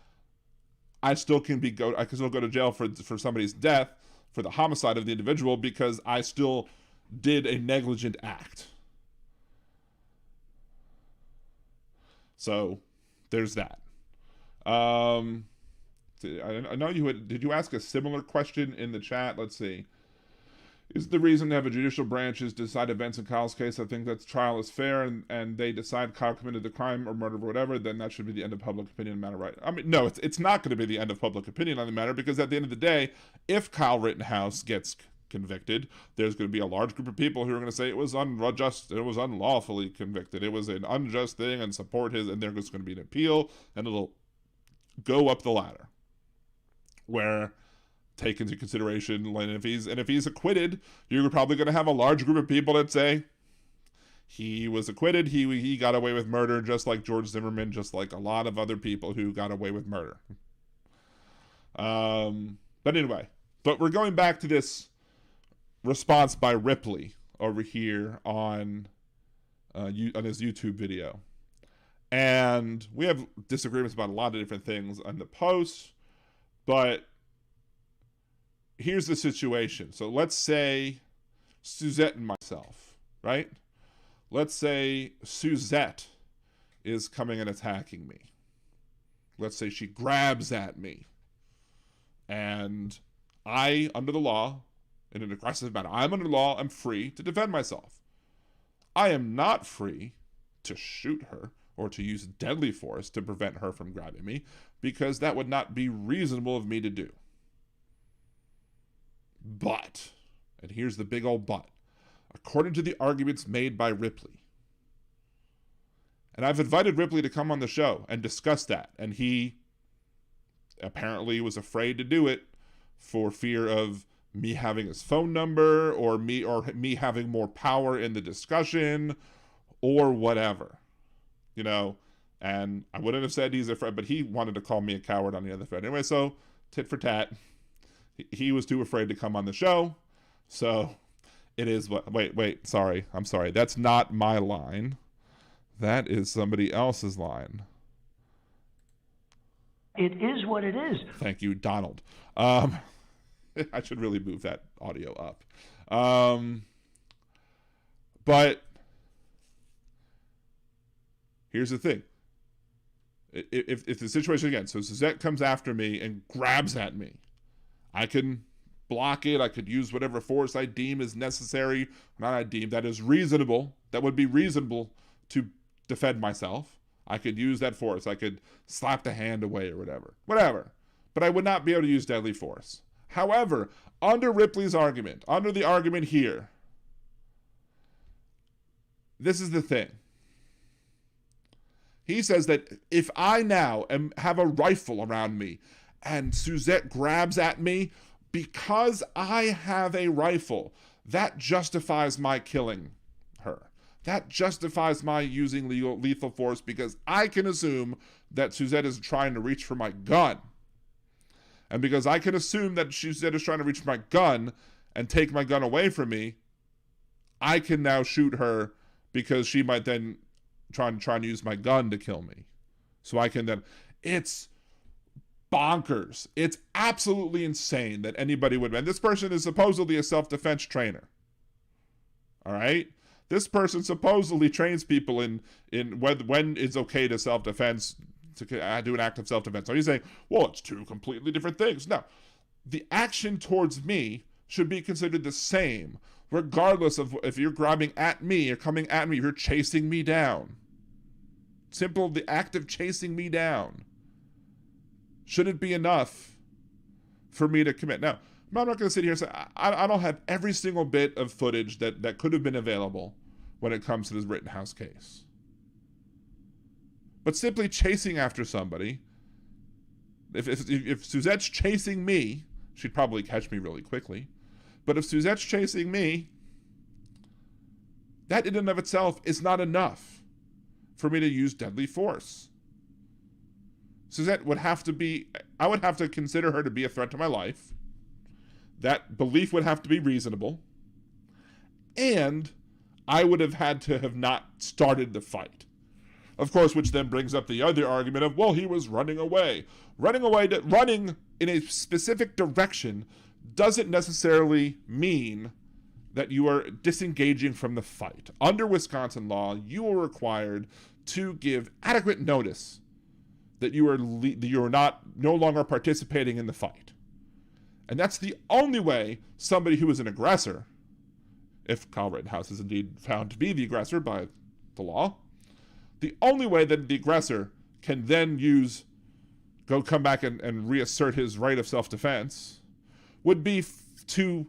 I can still go to jail for somebody's death, for the homicide of the individual, because I still did a negligent act. So there's that. I know did you ask a similar question in the chat? Let's see. Is the reason to have a judicial branch is to decide events in Kyle's case? I think that the trial is fair and they decide Kyle committed the crime or murder or whatever, then that should be the end of public opinion on the matter, right? I mean, no, it's not going to be the end of public opinion on the matter, because at the end of the day, if Kyle Rittenhouse gets convicted, there's going to be a large group of people who are going to say it was unjust, it was unlawfully convicted, it was an unjust thing, and support his, and there's going to be an appeal, and it'll go up the ladder. Where, take into consideration, and if he's acquitted, you're probably going to have a large group of people that say he was acquitted, he got away with murder, just like George Zimmerman, just like a lot of other people who got away with murder. But anyway, we're going back to this response by Ripley over here on his YouTube video, and we have disagreements about a lot of different things on the post, but here's the situation. So let's say Suzette and myself, right? Let's say Suzette is coming and attacking me. Let's say she grabs at me. And I, under the law, in an aggressive manner, I'm under the law, I'm free to defend myself. I am not free to shoot her or to use deadly force to prevent her from grabbing me, because that would not be reasonable of me to do. But, and here's the big old but, according to the arguments made by Ripley, and I've invited Ripley to come on the show and discuss that, and he apparently was afraid to do it for fear of me having his phone number, or me having more power in the discussion, or whatever, you know. And I wouldn't have said he's afraid, but he wanted to call me a coward on the other thread. Anyway, so tit for tat. He was too afraid to come on the show, so it is what. Wait, sorry, I'm sorry. That's not my line. That is somebody else's line. It is what it is. Thank you, Donald. I should really move that audio up. But here's the thing. If the situation again, so Suzette comes after me and grabs at me, I can block it. I could use whatever force I deem is necessary. Not I deem, that is reasonable. That would be reasonable to defend myself. I could use that force. I could slap the hand away or whatever. But I would not be able to use deadly force. However, under Ripley's argument, under the argument here, this is the thing. He says that if I now have a rifle around me and Suzette grabs at me, because I have a rifle, that justifies my killing her. That justifies my using lethal force, because I can assume that Suzette is trying to reach for my gun. And because I can assume that Suzette is trying to reach for my gun and take my gun away from me, I can now shoot her, because she might then try and use my gun to kill me. So I can then... It's bonkers. It's absolutely insane that anybody would. And this person is supposedly a self-defense trainer. All right? This person supposedly trains people in when it's okay to self-defense, to do an act of self-defense. So he's saying, well, it's two completely different things. No. The action towards me should be considered the same, regardless of if you're grabbing at me or coming at me, if you're chasing me down. Simple, the act of chasing me down shouldn't be enough for me to commit. Now, I'm not going to sit here and say, I don't have every single bit of footage that could have been available when it comes to this Rittenhouse case. But simply chasing after somebody, if Suzette's chasing me, she'd probably catch me really quickly. But if Suzette's chasing me, that in and of itself is not enough for me to use deadly force. Suzette would have to be, I would have to consider her to be a threat to my life. That belief would have to be reasonable. And I would have had to have not started the fight. Of course, which then brings up the other argument of, well, he was running away. Running in a specific direction doesn't necessarily mean that you are disengaging from the fight. Under Wisconsin law, you are required to give adequate notice that you are no longer participating in the fight. And that's the only way somebody who is an aggressor, if Kyle Rittenhouse is indeed found to be the aggressor by the law, the only way that the aggressor can then come back and reassert his right of self-defense would be to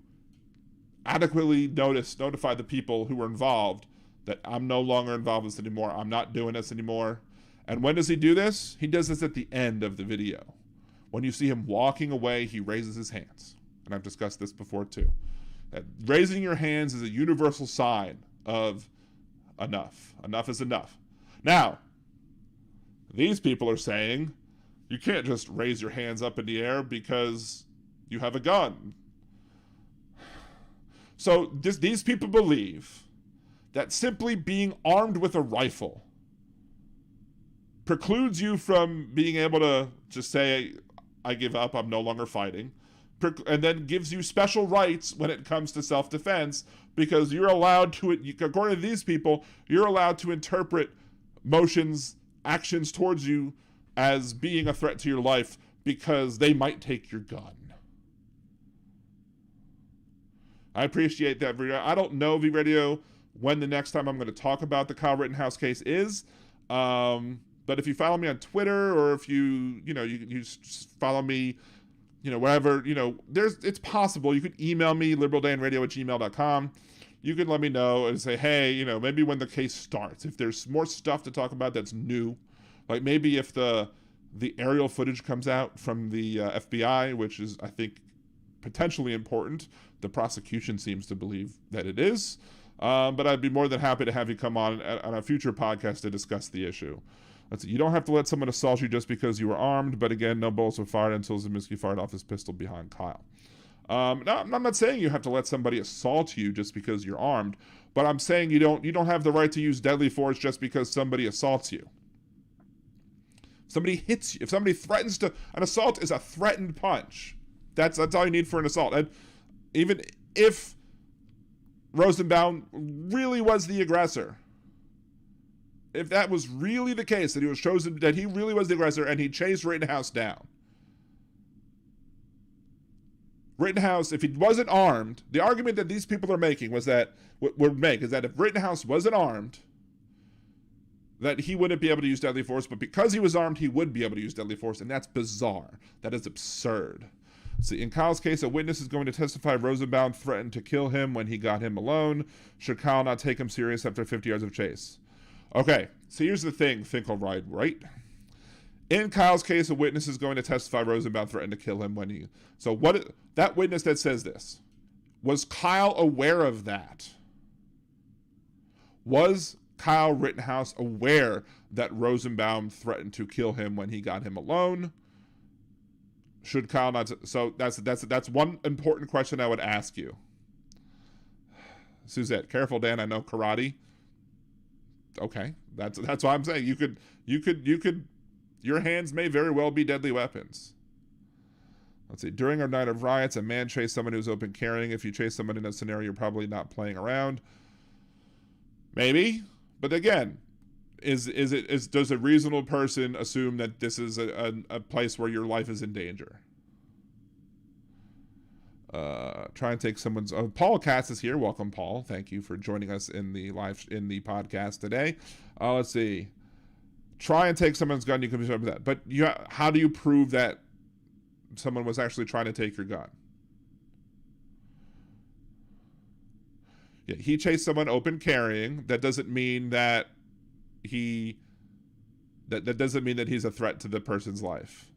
adequately notify the people who were involved that I'm no longer involved in this anymore. I'm not doing this anymore. And when does he do this? He does this at the end of the video. When you see him walking away, he raises his hands. And I've discussed this before too. That raising your hands is a universal sign of enough. Enough is enough. Now, these people are saying you can't just raise your hands up in the air because you have a gun. So these people believe that simply being armed with a rifle precludes you from being able to just say, I give up, I'm no longer fighting, and then gives you special rights when it comes to self-defense because you're allowed to, according to these people, you're allowed to interpret actions towards you as being a threat to your life because they might take your gun. I appreciate that. I don't know, V-Radio, when the next time I'm going to talk about the Kyle Rittenhouse case is. But if you follow me on Twitter or if you follow me, wherever, it's possible. You could email me, liberaldanradio@gmail.com. You can let me know and say, hey, maybe when the case starts, if there's more stuff to talk about that's new, like maybe if the aerial footage comes out from the FBI, which is, I think, potentially important. The prosecution seems to believe that it is. But I'd be more than happy to have you come on a future podcast to discuss the issue. You don't have to let someone assault you just because you were armed, but again, no bullets were fired until Zeminski fired off his pistol behind Kyle. Now, I'm not saying you have to let somebody assault you just because you're armed, but I'm saying you don't have the right to use deadly force just because somebody assaults you. If somebody hits you, if somebody threatens to, an assault is a threatened punch. That's all you need for an assault. And even if Rosenbaum really was the aggressor, if that was really the case, that he was chosen, that he really was the aggressor and he chased Rittenhouse down. Rittenhouse, if he wasn't armed, the argument that these people are making is that if Rittenhouse wasn't armed, that he wouldn't be able to use deadly force, but because he was armed, he would be able to use deadly force, and that's bizarre. That is absurd. See, in Kyle's case, a witness is going to testify Rosenbaum threatened to kill him when he got him alone. Should Kyle not take him serious after 50 yards of chase? Okay, so here's the thing, Finkelried, right? In Kyle's case, a witness is going to testify Rosenbaum threatened to kill him when he... So that witness that says this, was Kyle aware of that? Was Kyle Rittenhouse aware that Rosenbaum threatened to kill him when he got him alone? Should Kyle not... So that's one important question I would ask you. Suzette, careful, Dan, I know karate. Okay, that's what I'm saying. You could, your hands may very well be deadly weapons. Let's see. During a night of riots, a man chased someone who's open carrying. If you chase someone in that scenario, you're probably not playing around. Maybe. But again, does a reasonable person assume that this is a place where your life is in danger? Try and take someone's. Paul Katz is here. Welcome, Paul. Thank you for joining us in the podcast today. Let's see. Try and take someone's gun. You can be sure of that. But how do you prove that someone was actually trying to take your gun? Yeah, he chased someone open carrying. That doesn't mean that that doesn't mean that he's a threat to the person's life.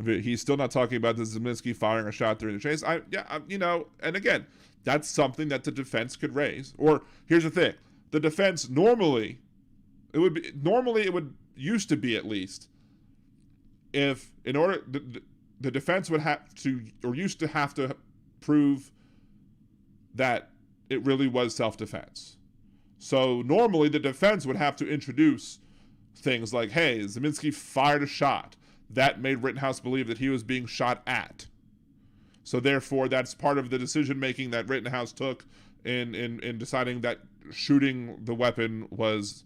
He's still not talking about the Zeminski firing a shot during the chase. And again, that's something that the defense could raise. Or here's the thing: the defense it would used to be, at least, if in order the defense would have to, or used to have to, prove that it really was self-defense. So normally the defense would have to introduce things like, hey, Zeminski fired a shot. That made Rittenhouse believe that he was being shot at. So therefore, that's part of the decision-making that Rittenhouse took in deciding that shooting the weapon was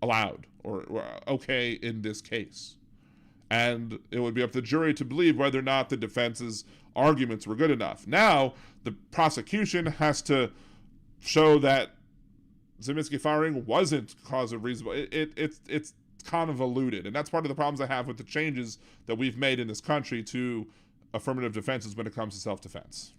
allowed or okay in this case. And it would be up to the jury to believe whether or not the defense's arguments were good enough. Now, the prosecution has to show that Zeminski firing wasn't cause of reasonable. It's convoluted, and that's part of the problems I have with the changes that we've made in this country to affirmative defenses when it comes to self-defense.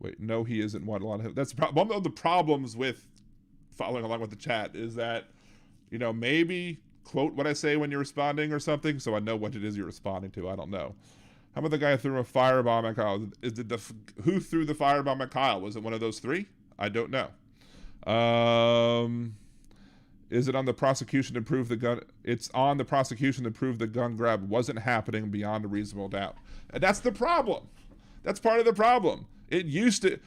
Wait, no, he isn't. What a lot of that's one of the problems with following along with the chat is that, maybe quote what I say when you're responding or something, so I know what it is you're responding to. I don't know. How about the guy who threw a firebomb at Kyle? Who threw the firebomb at Kyle? Was it one of those three? I don't know. Is it on the prosecution to prove the gun? It's on the prosecution to prove the gun grab wasn't happening beyond a reasonable doubt. And that's the problem. That's part of the problem. It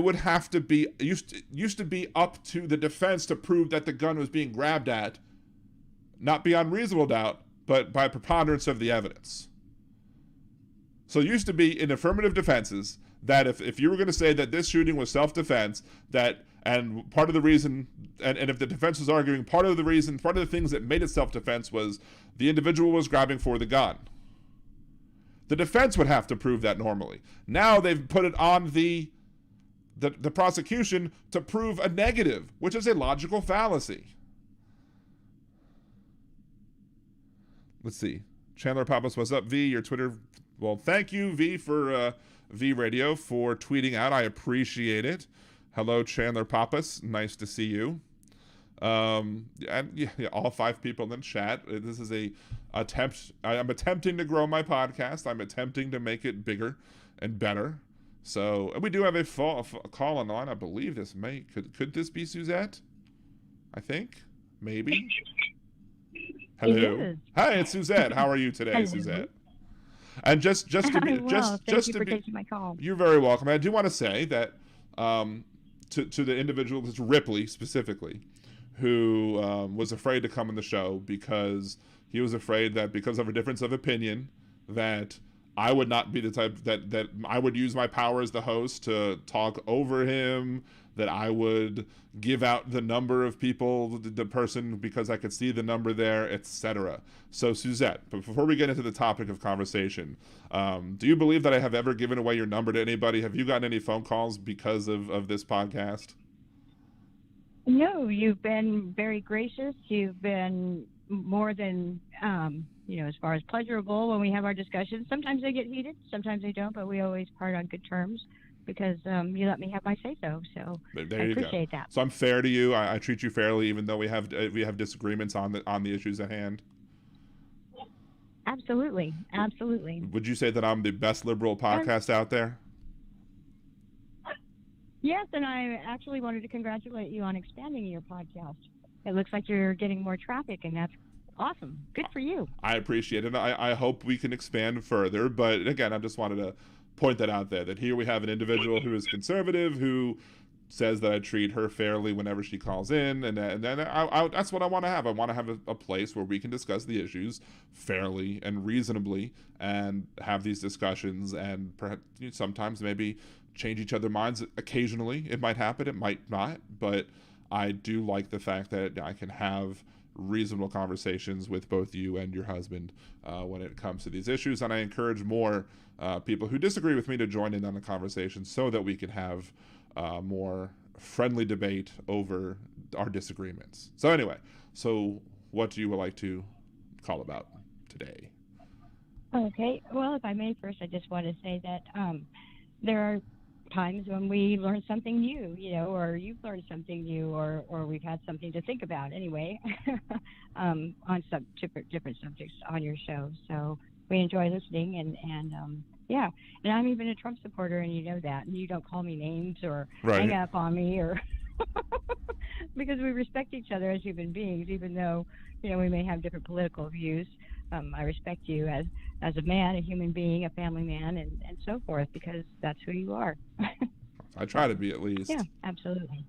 would have to be used to be up to the defense to prove that the gun was being grabbed at, not beyond reasonable doubt, but by preponderance of the evidence. So it used to be in affirmative defenses that if you were going to say that this shooting was self-defense, and part of the reason, and if the defense was arguing part of the things that made it self-defense was the individual was grabbing for the gun, the defense would have to prove that normally. Now they've put it on the prosecution to prove a negative, which is a logical fallacy. Let's see. Chandler Pappas, what's up, V? Your Twitter. Well, thank you, V, for V Radio for tweeting out. I appreciate it. Hello, Chandler Pappas. Nice to see you. And yeah, all 5 people in chat. This is a attempt. I'm attempting to grow my podcast. I'm attempting to make it bigger and better. So we do have a call on the line. I believe this could this be Suzette? I think maybe. Hello. Hi, it's Suzette. How are you today, Hello. Suzette? And just to be thank you for taking my call. You're very welcome. I do want to say that to the individual, to Ripley specifically, who was afraid to come on the show because he was afraid that because of a difference of opinion that I would not be the type that I would use my power as the host to talk over him, that I would give out the number of people, the person, because I could see the number there, etc. So Suzette, before we get into the topic of conversation, do you believe that I have ever given away your number to anybody? Have you gotten any phone calls because of this podcast? No, you've been very gracious. You've been more than, as far as pleasurable when we have our discussions. Sometimes they get heated, sometimes they don't, but we always part on good terms because you let me have my say-so. So I appreciate that. So I'm fair to you. I treat you fairly, even though we have disagreements on the issues at hand. Absolutely. Would you say that I'm the best liberal podcast out there? Yes, and I actually wanted to congratulate you on expanding your podcast. It looks like you're getting more traffic, and that's awesome. Good for you. I appreciate it. I hope we can expand further. But again, I just wanted to point that out there, that here we have an individual who is conservative, who says that I treat her fairly whenever she calls in, and then I that's what I want to have. I want to have a place where we can discuss the issues fairly and reasonably, and have these discussions, and perhaps sometimes maybe change each other's minds. Occasionally, it might happen, it might not, but I do like the fact that I can have reasonable conversations with both you and your husband when it comes to these issues, and I encourage more people who disagree with me to join in on the conversation so that we can have more friendly debate over our disagreements. So anyway, so what do you like to call about today? Okay. Well, if I may, first, I just want to say that there are times when we learn something new, or you've learned something new, or we've had something to think about anyway, on some different subjects on your show. So we enjoy listening, and yeah, and I'm even a Trump supporter, and you know that, and you don't call me names or hang up on me, or because we respect each other as human beings, even though we may have different political views. I respect you as a man, a human being, a family man, and so forth, because that's who you are. I try to be, at least. Yeah, absolutely.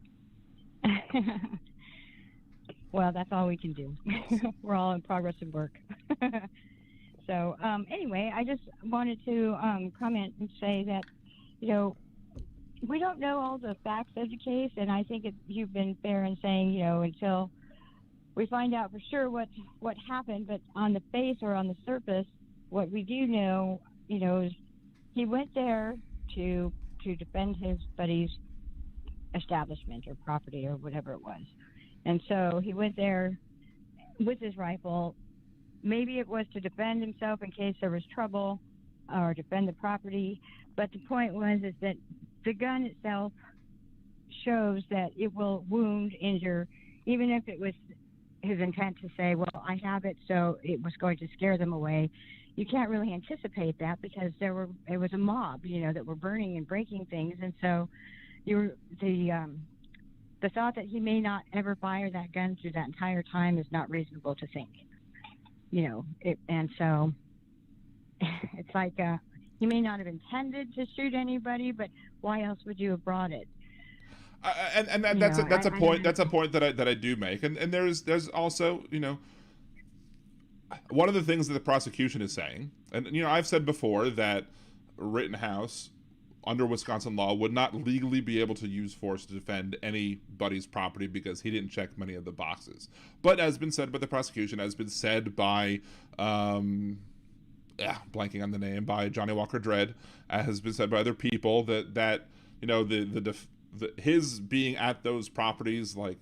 Well, that's all we can do. We're all in progress of work. So anyway, I just wanted to comment and say that, we don't know all the facts of the case, and I think you've been fair in saying, until we find out for sure what happened, but on the face or on the surface, what we do know, is he went there to defend his buddy's establishment or property or whatever it was. And so he went there with his rifle. Maybe it was to defend himself in case there was trouble or defend the property. But the point is that the gun itself shows that it will wound, injure, even if it was his intent to say, well, I have it, so it was going to scare them away. You can't really anticipate that because it was a mob, that were burning and breaking things. And so the thought that he may not ever fire that gun through that entire time is not reasonable to think. And so it's like he may not have intended to shoot anybody, but why else would you have brought it? That's a point that I do make, and there's also one of the things that the prosecution is saying, and I've said before that Rittenhouse under Wisconsin law would not legally be able to use force to defend anybody's property because he didn't check many of the boxes. But as been said by the prosecution, has been said by blanking on the name, by Johnny Walker Dredd, has been said by other people that his being at those properties, like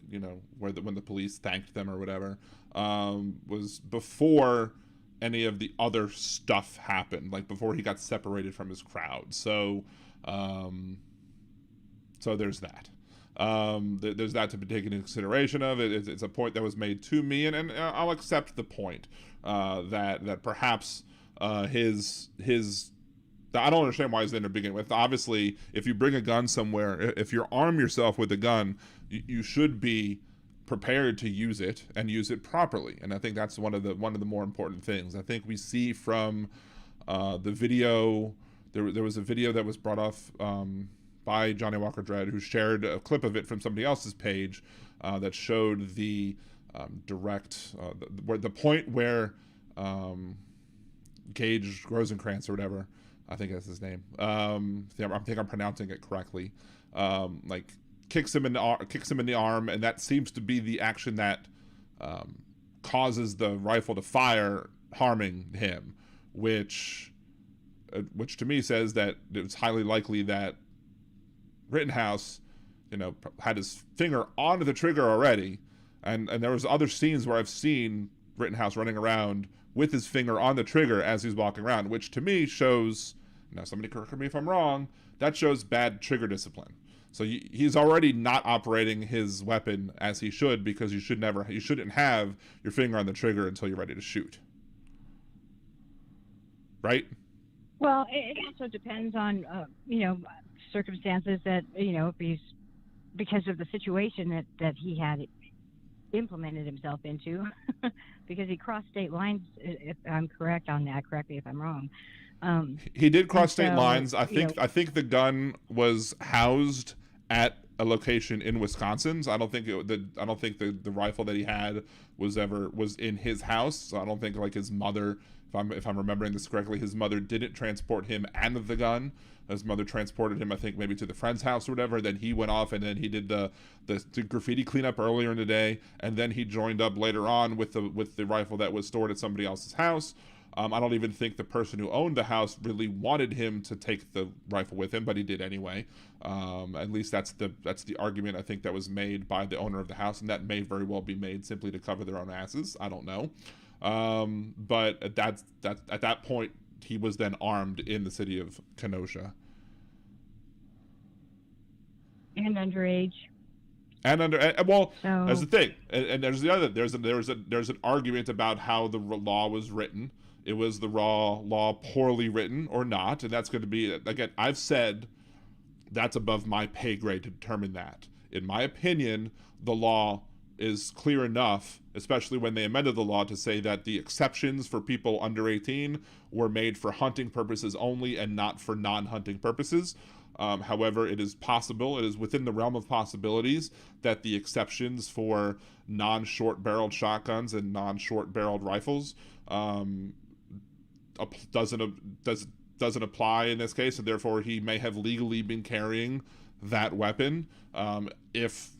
when the police thanked them or whatever, was before any of the other stuff happened, like before he got separated from his crowd. So there's that. There's that to be taken into consideration of. It's a point that was made to me, and I'll accept the point that perhaps his I don't understand why he's there to begin with. Obviously, if you bring a gun somewhere, if you arm yourself with a gun, you should be prepared to use it and use it properly. And I think that's one of the more important things. I think we see from the video. There was a video that was brought off by Johnny Walker Dredd, who shared a clip of it from somebody else's page that showed the the point where Gage Rosenkrantz or whatever, I think that's his name. I think I'm pronouncing it correctly. Kicks him in the arm, and that seems to be the action that causes the rifle to fire, harming him, which to me says that it's highly likely that Rittenhouse, had his finger onto the trigger already, and there was other scenes where I've seen Rittenhouse running around with his finger on the trigger as he's walking around, which to me shows, now somebody correct me if I'm wrong, that shows bad trigger discipline. So he's already not operating his weapon as he should, because you shouldn't have your finger on the trigger until you're ready to shoot. Right? Well, it also depends on, circumstances that, if he's, because of the situation that he had implemented himself into, because he crossed state lines, if I'm correct on that, correct me if I'm wrong. He did cross state lines. I think the gun was housed at a location in Wisconsin. So I don't think the rifle that he had was in his house. So I don't think like his mother, if I'm remembering this correctly, his mother didn't transport him and the gun. His mother transported him, I think, maybe to the friend's house or whatever. Then he went off, and then he did the graffiti cleanup earlier in the day, and then he joined up later on with the rifle that was stored at somebody else's house. I don't even think the person who owned the house really wanted him to take the rifle with him, but he did anyway. At least that's the argument I think that was made by the owner of the house, and that may very well be made simply to cover their own asses. I don't know. But at that point, he was then armed in the city of Kenosha. And underage. Well, so, that's the thing, and there's an argument about how the law was written. It was the law poorly written or not, and that's going to be, again, I've said that's above my pay grade to determine that. In my opinion, the law is clear enough, especially when they amended the law to say that the exceptions for people under 18 were made for hunting purposes only and not for non-hunting purposes. However, it is within the realm of possibilities that the exceptions for non-short-barreled shotguns and non-short-barreled rifles doesn't apply in this case, and therefore he may have legally been carrying that weapon if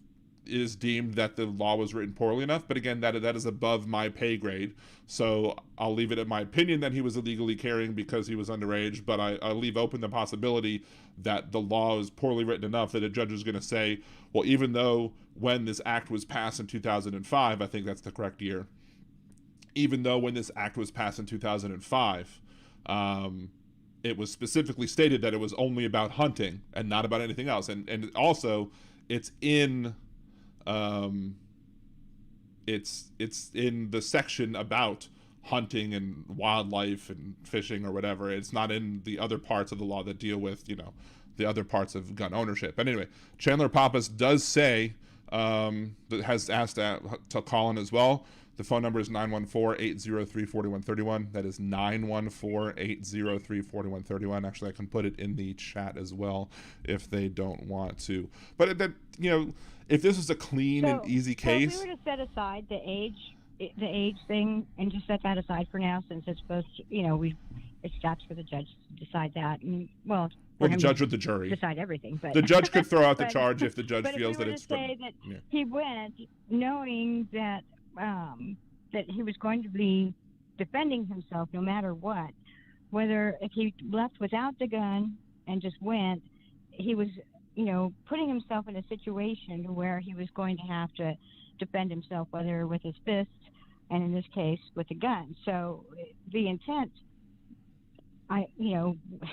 it is deemed that the law was written poorly enough. But again, that is above my pay grade, so I'll leave it at my opinion that he was illegally carrying because he was underage, but I leave open the possibility that the law is poorly written enough that a judge is going to say, well, even though when this act was passed in 2005, I think that's the correct year, even though when this act was passed in 2005, it was specifically stated that it was only about hunting and not about anything else. And also it's in the section about hunting and wildlife and fishing or whatever. It's not in the other parts of the law that deal with, the other parts of gun ownership. But anyway, Chandler Pappas does say, that has asked to call in as well. The phone number is 914-803-4131. That is 914-803-4131. Actually, I can put it in the chat as well if they don't want to. But if this is a clean and easy case, if we were to set aside the age thing and just set that aside for now, since it's supposed to, it stops for the judge to decide that. And, well, the judge with the jury decide everything, but the judge could throw out the charge if the judge feels that it's. But if we were to say that he went knowing that that he was going to be defending himself no matter what, whether if he left without the gun and just went, he was, putting himself in a situation where he was going to have to defend himself, whether with his fists and in this case with a gun. So the intent,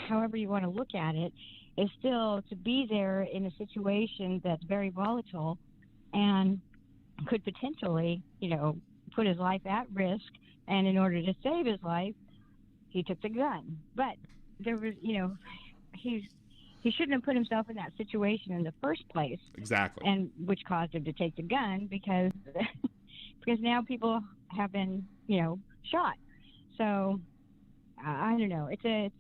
however you want to look at it, is still to be there in a situation that's very volatile and could potentially, put his life at risk. And in order to save his life, he took the gun. But there was, he shouldn't have put himself in that situation in the first place. Exactly. And which caused him to take the gun because now people have been, shot. So I don't know. It's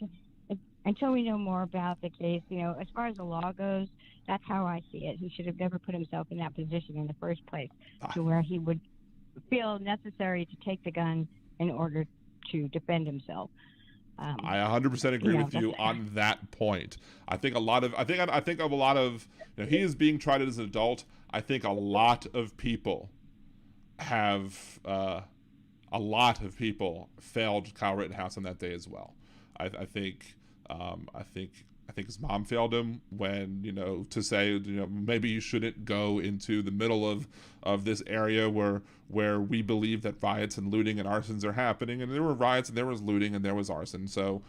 until we know more about the case, as far as the law goes, that's how I see it. He should have never put himself in that position in the first place, to where he would feel necessary to take the gun in order to defend himself. I 100% agree with you on that point. I think of a lot of, he is being tried as an adult. I think a lot of people failed Kyle Rittenhouse on that day as well. I think his mom failed him when, to say, maybe you shouldn't go into the middle of this area where we believe that riots and looting and arsons are happening. And there were riots and there was looting and there was arson. So,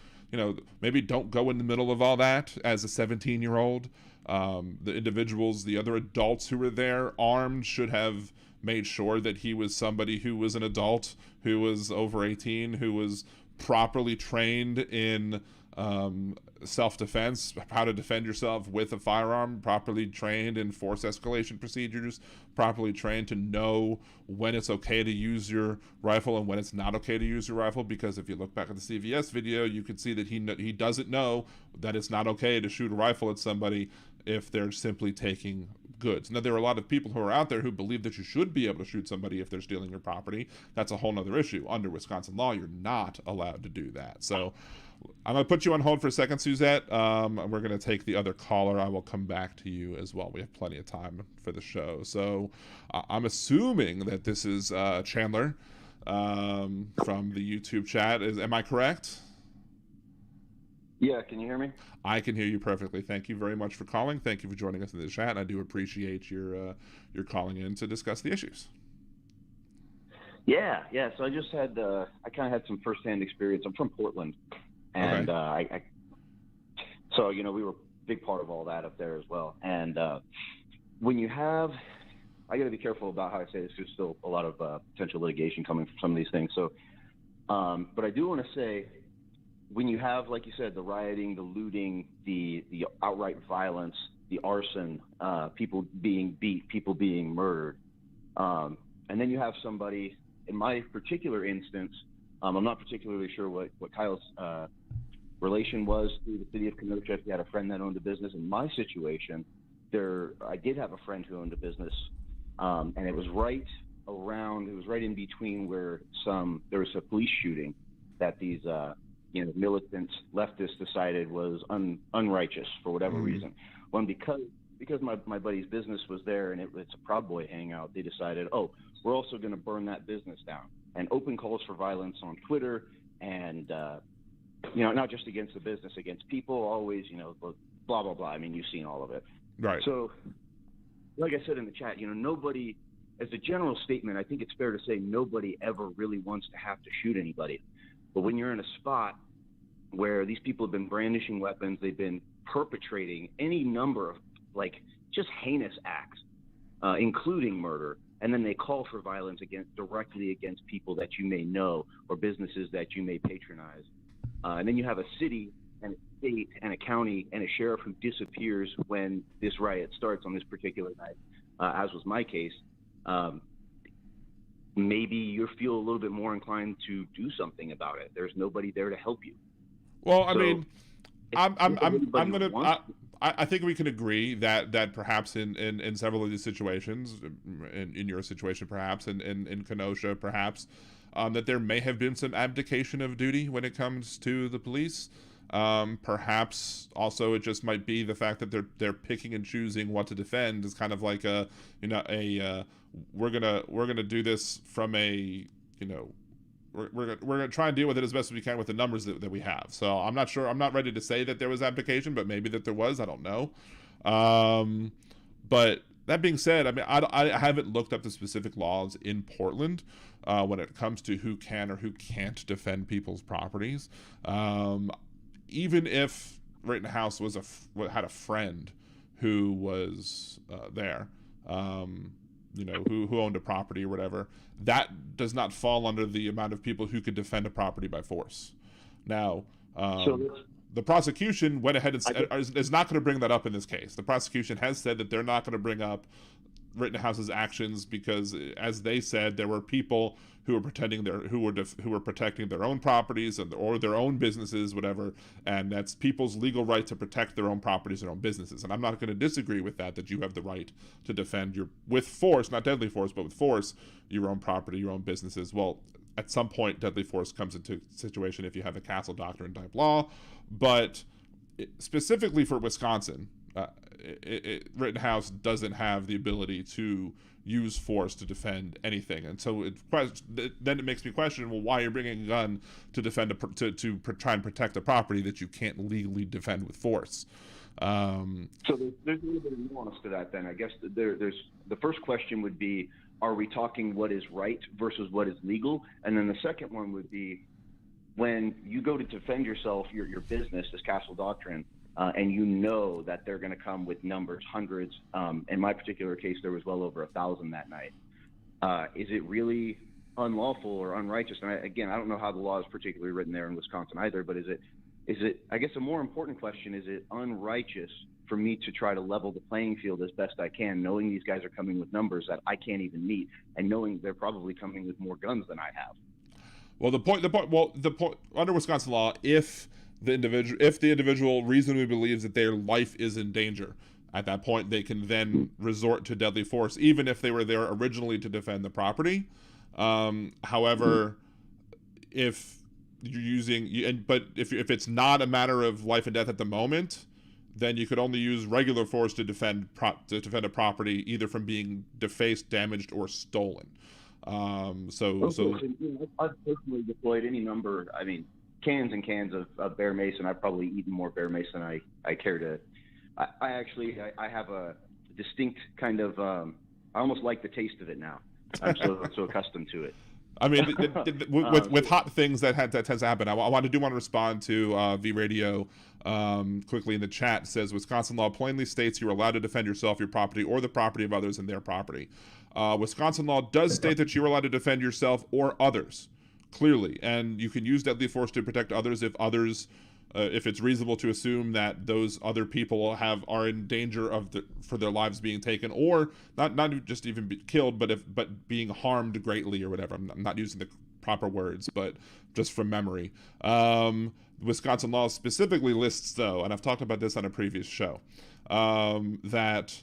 maybe don't go in the middle of all that as a 17-year-old. The individuals, the other adults who were there armed should have made sure that he was somebody who was an adult, who was over 18, who was properly trained in self-defense, how to defend yourself with a firearm, properly trained in force escalation procedures, properly trained to know when it's okay to use your rifle and when it's not okay to use your rifle. Because if you look back at the CVS video, you can see that he doesn't know that it's not okay to shoot a rifle at somebody if they're simply taking goods. Now, there are a lot of people who are out there who believe that you should be able to shoot somebody if they're stealing your property. That's a whole nother issue. Under Wisconsin law, you're not allowed to do that. So I'm going to put you on hold for a second, Suzette. We're going to take the other caller. I will come back to you as well. We have plenty of time for the show. So I'm assuming that this is Chandler from the YouTube chat. Am I correct? Yeah, can you hear me? I can hear you perfectly. Thank you very much for calling. Thank you for joining us in the chat. I do appreciate your calling in to discuss the issues. Yeah. So I just had I kind of had some firsthand experience. I'm from Portland, and okay. So we were a big part of all that up there as well. And when you have, I got to be careful about how I say this. There's still a lot of potential litigation coming from some of these things. So, but I do want to say, when you have, like you said, the rioting, the looting, the outright violence, the arson, people being beat, people being murdered, and then you have somebody, in my particular instance, I'm not particularly sure what Kyle's relation was through the city of Kenosha, if he had a friend that owned a business. In my situation, I did have a friend who owned a business, and it was right in between where there was a police shooting that these militant leftists decided was unrighteous for whatever reason. Well, because my buddy's business was there and it's a Proud Boy hangout, they decided, we're also going to burn that business down. And open calls for violence on Twitter, and not just against the business, against people, always, blah blah blah. I mean, you've seen all of it. Right. So, like I said in the chat, nobody, as a general statement, I think it's fair to say nobody ever really wants to have to shoot anybody. But when you're in a spot where these people have been brandishing weapons, they've been perpetrating any number of just heinous acts, including murder, and then they call for violence directly against people that you may know or businesses that you may patronize. And then you have a city and a state and a county and a sheriff who disappears when this riot starts on this particular night, as was my case. Maybe you feel a little bit more inclined to do something about it. There's nobody there to help you. Well, I mean, I think we can agree that perhaps in several of these situations, in your situation perhaps, in Kenosha perhaps, that there may have been some abdication of duty when it comes to the police. Perhaps also it just might be the fact that they're picking and choosing what to defend is kind of like we're gonna do this from a we're gonna try and deal with it as best as we can with the numbers that we have. So I'm not sure. I'm not ready to say that there was abdication, but maybe that there was. I don't know. But that being said, I mean, I haven't looked up the specific laws in Portland when it comes to who can or who can't defend people's properties. Even if Rittenhouse had a friend who was there, who owned a property or whatever, that does not fall under the amount of people who could defend a property by force. Now, the prosecution went ahead and is not going to bring that up in this case. The prosecution has said that they're not going to bring up Rittenhouse's actions because, as they said, there were people who were protecting their own properties or their own businesses, whatever, and that's people's legal right to protect their own properties, their own businesses. And I'm not going to disagree with that you have the right to defend with force, not deadly force, but with force, your own property, your own businesses. Well, at some point, deadly force comes into situation if you have a castle doctrine type law, but specifically for Wisconsin, Rittenhouse doesn't have the ability to use force to defend anything, and so then it makes me question, well, why you're bringing a gun to defend to try and protect a property that you can't legally defend with force. So there's a little bit of nuance to that. Then I guess there's the first question would be, are we talking what is right versus what is legal? And then the second one would be, when you go to defend yourself, your business, this castle doctrine, and you know that they're going to come with numbers, hundreds. In my particular case, there was well over 1,000 that night. Is it really unlawful or unrighteous? And I don't know how the law is particularly written there in Wisconsin either, but is it, I guess a more important question, is it unrighteous for me to try to level the playing field as best I can, knowing these guys are coming with numbers that I can't even meet, and knowing they're probably coming with more guns than I have? Well, the point under Wisconsin law, if the individual reasonably believes that their life is in danger, At that point, they can then resort to deadly force, even if they were there originally to defend the property. However, if you're using, but if it's not a matter of life and death at the moment, then you could only use regular force to defend a property, either from being defaced, damaged, or stolen. So I've personally deployed any number. I mean, cans and cans of bear mace, and I've probably eaten more bear mace than I care to. I have a distinct kind of. I almost like the taste of it now. I'm so accustomed to it. I mean, with hot things that tends to happen. I want to respond to V Radio quickly in the chat. Says Wisconsin law plainly states you are allowed to defend yourself, your property, or the property of others and their property. Wisconsin law does state that you are allowed to defend yourself or others, clearly, and you can use deadly force to protect others if it's reasonable to assume that those other people are in danger for their lives being taken, or not just even be killed, but being harmed greatly or whatever. I'm not using the proper words, but just from memory. Wisconsin law specifically lists, though, and I've talked about this on a previous show, that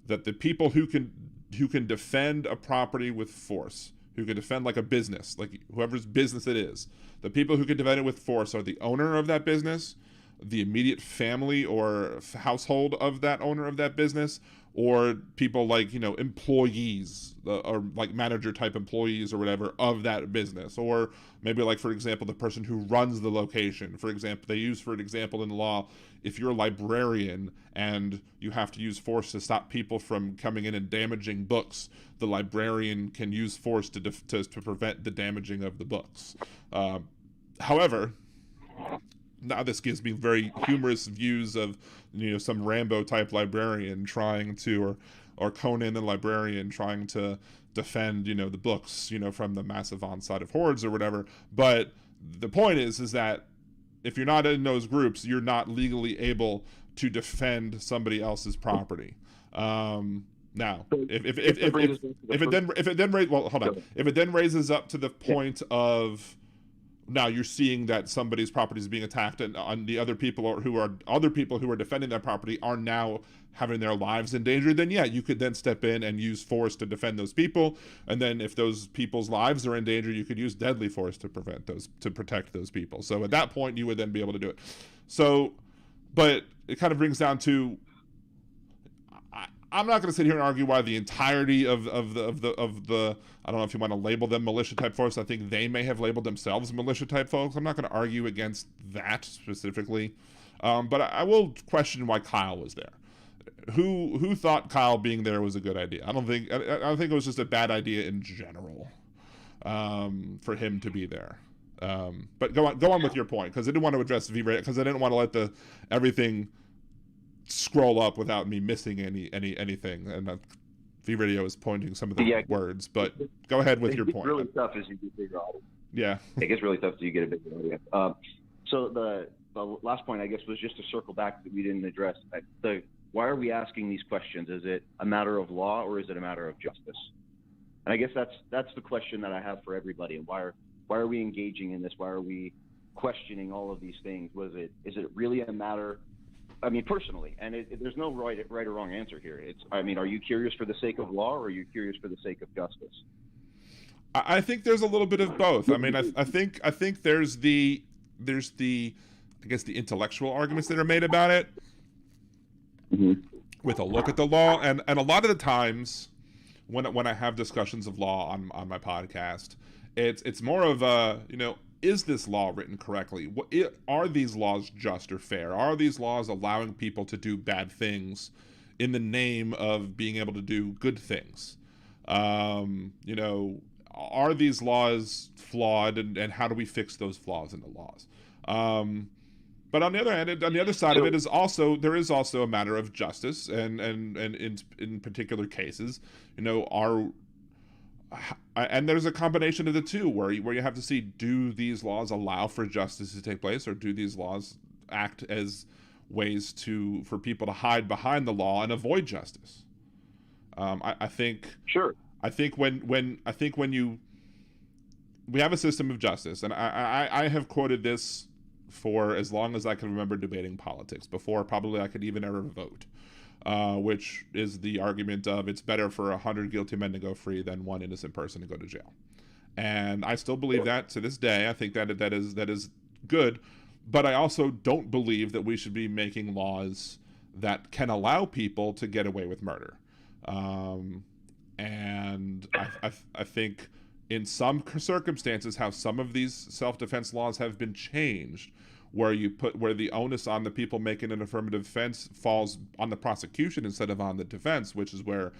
the people who can defend a property with force, who can defend like a business, like whoever's business it is, the people who can defend it with force are the owner of that business, the immediate family or household of that owner of that business, or people like, employees or like manager type employees or whatever of that business, or maybe like, for example, the person who runs the location. For example, they use, for an example in the law, if you're a librarian and you have to use force to stop people from coming in and damaging books, the librarian can use force to prevent the damaging of the books. However, now this gives me very humorous views of, some Rambo type librarian trying to, or Conan the librarian trying to defend, the books, from the massive onslaught of hordes or whatever. But the point is that if you're not in those groups, you're not legally able to defend somebody else's property. Now, if it then raises up to the point of, now you're seeing that somebody's property is being attacked, and on the other people who are defending that property are now having their lives in danger, then yeah, you could then step in and use force to defend those people. And then if those people's lives are in danger, you could use deadly force to protect those people. So at that point, you would then be able to do it. So, but it kind of brings down to, I'm not going to sit here and argue why the entirety of the I don't know if you want to label them militia type folks. I think they may have labeled themselves militia type folks. I'm not going to argue against that specifically, but I will question why Kyle was there. Who thought Kyle being there was a good idea? I don't think it was just a bad idea in general for him to be there. But go on with your point, because I didn't want to address V-Ray, because I didn't want to let everything scroll up without me missing anything, and V-Radio is pointing some of the words, but go ahead with your point. It's really tough as you get a bigger audience. Yeah. It gets really tough as you get a bigger audience. So the last point, I guess, was just to circle back that we didn't address. Why are we asking these questions? Is it a matter of law or is it a matter of justice? And I guess that's the question that I have for everybody. And why are we engaging in this? Why are we questioning all of these things? Is it really a matter? I mean, personally, and there's no right or wrong answer here. Are you curious for the sake of law, or are you curious for the sake of justice? I think there's a little bit of both. I mean, I think there's the I guess the intellectual arguments that are made about it, with a look at the law, and a lot of the times when I have discussions of law on my podcast, it's more of a, is this law written correctly? Are these laws just or fair? Are these laws allowing people to do bad things in the name of being able to do good things? Are these laws flawed, and how do we fix those flaws in the laws? But on the other hand, on the other side of it is also, there is also a matter of justice, and in particular cases, and there's a combination of the two where you have to see, do these laws allow for justice to take place, or do these laws act as ways for people to hide behind the law and avoid justice? I think when we have a system of justice, and I have quoted this for as long as I can remember debating politics, before probably I could even ever vote. which is the argument of it's better for 100 guilty men to go free than one innocent person to go to jail. And I still believe that to this day. I think that is good, but I also don't believe that we should be making laws that can allow people to get away with murder. And I think in some circumstances how some of these self-defense laws have been changed, where the onus on the people making an affirmative defense falls on the prosecution instead of on the defense, which is where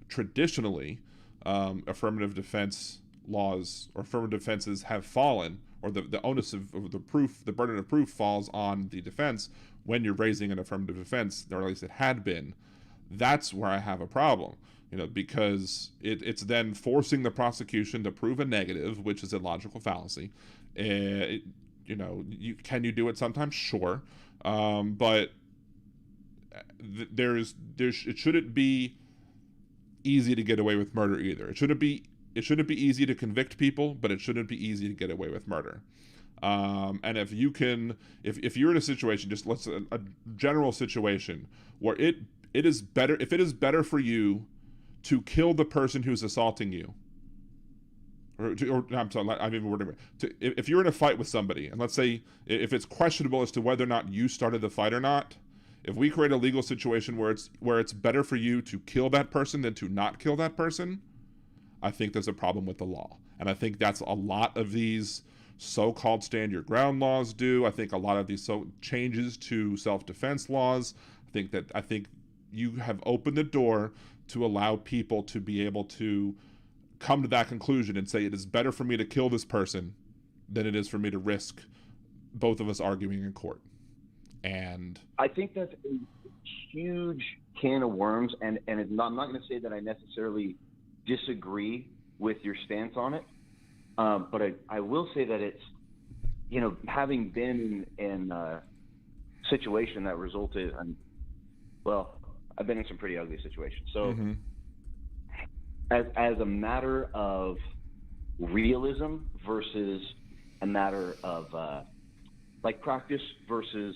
traditionally affirmative defense laws or affirmative defenses have fallen, or the onus of the proof, the burden of proof falls on the defense when you're raising an affirmative defense, or at least it had been. That's where I have a problem, because it's then forcing the prosecution to prove a negative, which is a logical fallacy. Can you do it sometimes? Sure. But it shouldn't be easy to get away with murder either. It shouldn't be easy to convict people, but it shouldn't be easy to get away with murder. And if you're in a situation, a general situation where it is better for you to kill the person who's assaulting you, if you're in a fight with somebody, and let's say if it's questionable as to whether or not you started the fight or not, if we create a legal situation where it's better for you to kill that person than to not kill that person, I think there's a problem with the law. And I think that's a lot of these so-called stand your ground laws do. I think a lot of these changes to self-defense laws, I think you have opened the door to allow people to be able to come to that conclusion and say it is better for me to kill this person than it is for me to risk both of us arguing in court. And I think that's a huge can of worms, and I'm not going to say that I necessarily disagree with your stance on it, but I will say that it's, having been in a situation that resulted in, I've been in some pretty ugly situations. So as a matter of realism versus a matter of practice versus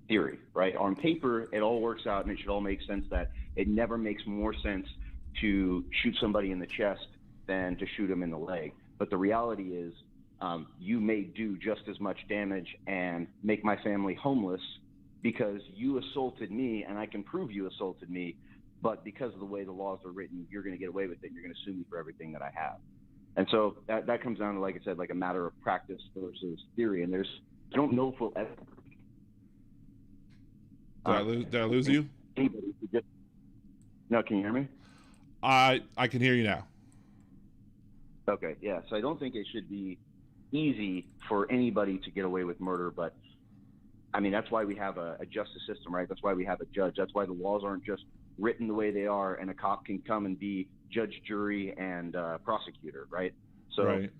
theory, right? On paper, it all works out and it should all make sense that it never makes more sense to shoot somebody in the chest than to shoot them in the leg. But the reality is you may do just as much damage and make my family homeless because you assaulted me and I can prove you assaulted me, but because of the way the laws are written, you're going to get away with it. You're going to sue me for everything that I have. And so that comes down to, like I said, like a matter of practice versus theory. And I don't know if we'll ever. Did I lose you? No, can you hear me? I can hear you now. Okay, yeah. So I don't think it should be easy for anybody to get away with murder, but I mean, that's why we have a justice system, right? That's why we have a judge. That's why the laws aren't just written the way they are and a cop can come and be judge, jury, and prosecutor, right? So, right.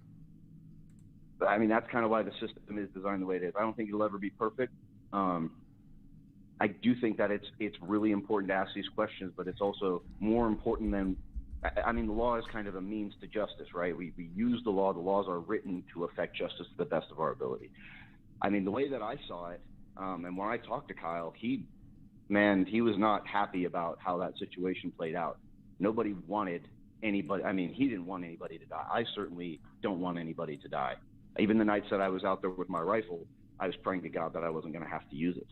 I mean, that's kind of why the system is designed the way it is. I don't think it'll ever be perfect. I do think that it's really important to ask these questions, but it's also more important than, I mean, the law is kind of a means to justice, right? We use the law. The laws are written to affect justice to the best of our ability. I mean, the way that I saw it, and when I talked to Kyle, he was not happy about how that situation played out. Nobody wanted anybody. I mean, he didn't want anybody to die. I certainly don't want anybody to die. Even the nights that I was out there with my rifle, I was praying to God that I wasn't going to have to use it.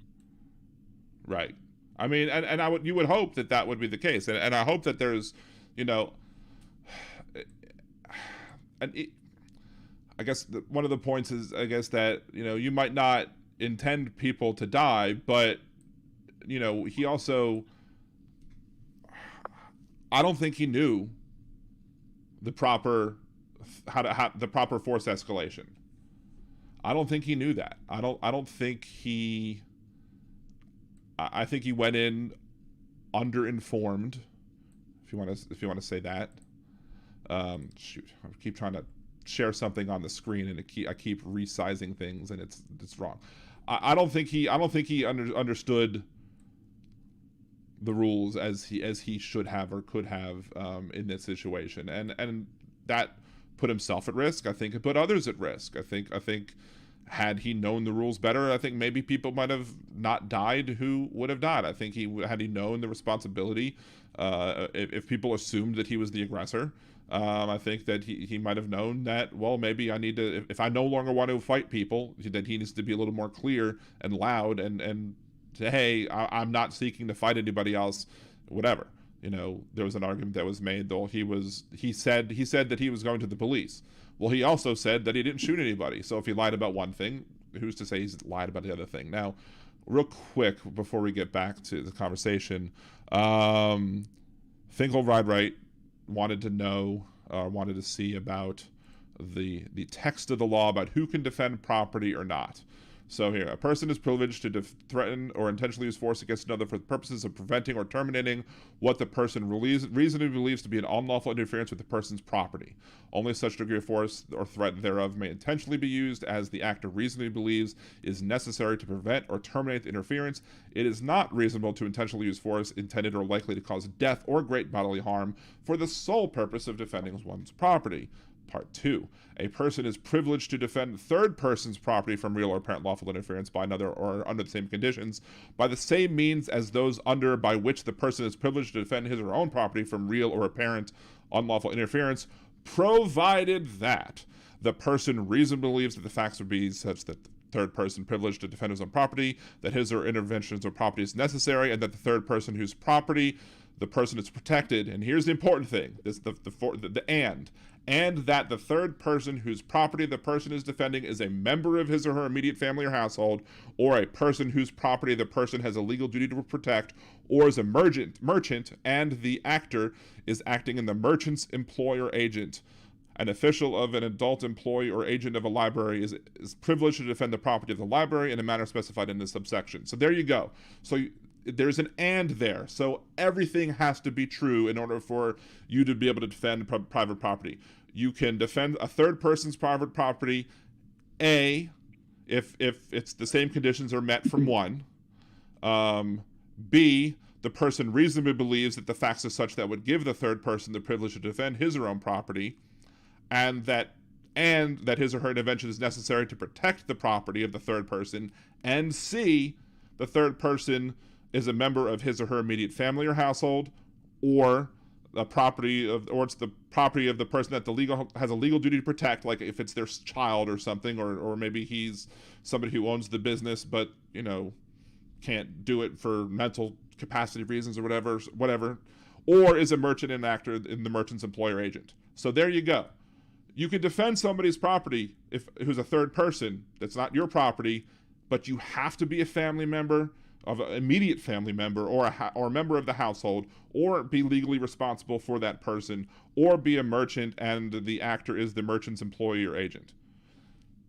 Right. I mean, and you would hope that would be the case. And I hope that there's, I guess one of the points is, I guess, that, you might not intend people to die, but, he also, I don't think he knew the proper force escalation. I don't think he knew that. I think he went in underinformed, if you want to say that. Shoot, I keep trying to share something on the screen and I keep resizing things and it's wrong. I don't think he understood the rules as he should have or could have in this situation, and that put himself at risk. I think it put others at risk. I think Had he known the rules better, I think maybe people might have not died who would have died. I think had he known the responsibility, if people assumed that he was the aggressor, I think that he might have known that, well, maybe I need to, if I no longer want to fight people, that he needs to be a little more clear and loud and say, hey, I'm not seeking to fight anybody else, whatever. There was an argument that was made, though he said that he was going to the police. Well, he also said that he didn't shoot anybody. So if he lied about one thing, who's to say he's lied about the other thing? Now, real quick, before we get back to the conversation, Finkel Ride wanted to see about the text of the law about who can defend property or not. So here, a person is privileged to threaten or intentionally use force against another for the purposes of preventing or terminating what the person reasonably believes to be an unlawful interference with the person's property. Only such degree of force or threat thereof may intentionally be used as the actor reasonably believes is necessary to prevent or terminate the interference. It is not reasonable to intentionally use force intended or likely to cause death or great bodily harm for the sole purpose of defending one's property. Part 2. A person is privileged to defend third person's property from real or apparent lawful interference by another or under the same conditions by the same means as those by which the person is privileged to defend his or her own property from real or apparent unlawful interference, provided that the person reasonably believes that the facts would be such that the third person privileged to defend his own property, that his or interventions or property is necessary, and that the third person whose property the person is protected, and here's the important thing, this and that the third person whose property the person is defending is a member of his or her immediate family or household, or a person whose property the person has a legal duty to protect, or is a merchant, and the actor is acting in the merchant's employer agent. An official of an adult employee or agent of a library is privileged to defend the property of the library in a manner specified in this subsection. So there you go. So there's an and there. So everything has to be true in order for you to be able to defend private property. You can defend a third person's private property, A, if it's the same conditions are met from one. B, the person reasonably believes that the facts are such that would give the third person the privilege to defend his or her own property, and that his or her intervention is necessary to protect the property of the third person. And C, the third person is a member of his or her immediate family or household, or it's the property of the person that has a legal duty to protect, like if it's their child or something, or maybe he's somebody who owns the business but can't do it for mental capacity reasons or whatever, or is a merchant and actor in the merchant's employer agent. So there you go. You can defend somebody's property who's a third person that's not your property, but you have to be a family member, of an immediate family member, or a member of the household, or be legally responsible for that person, or be a merchant and the actor is the merchant's employee or agent.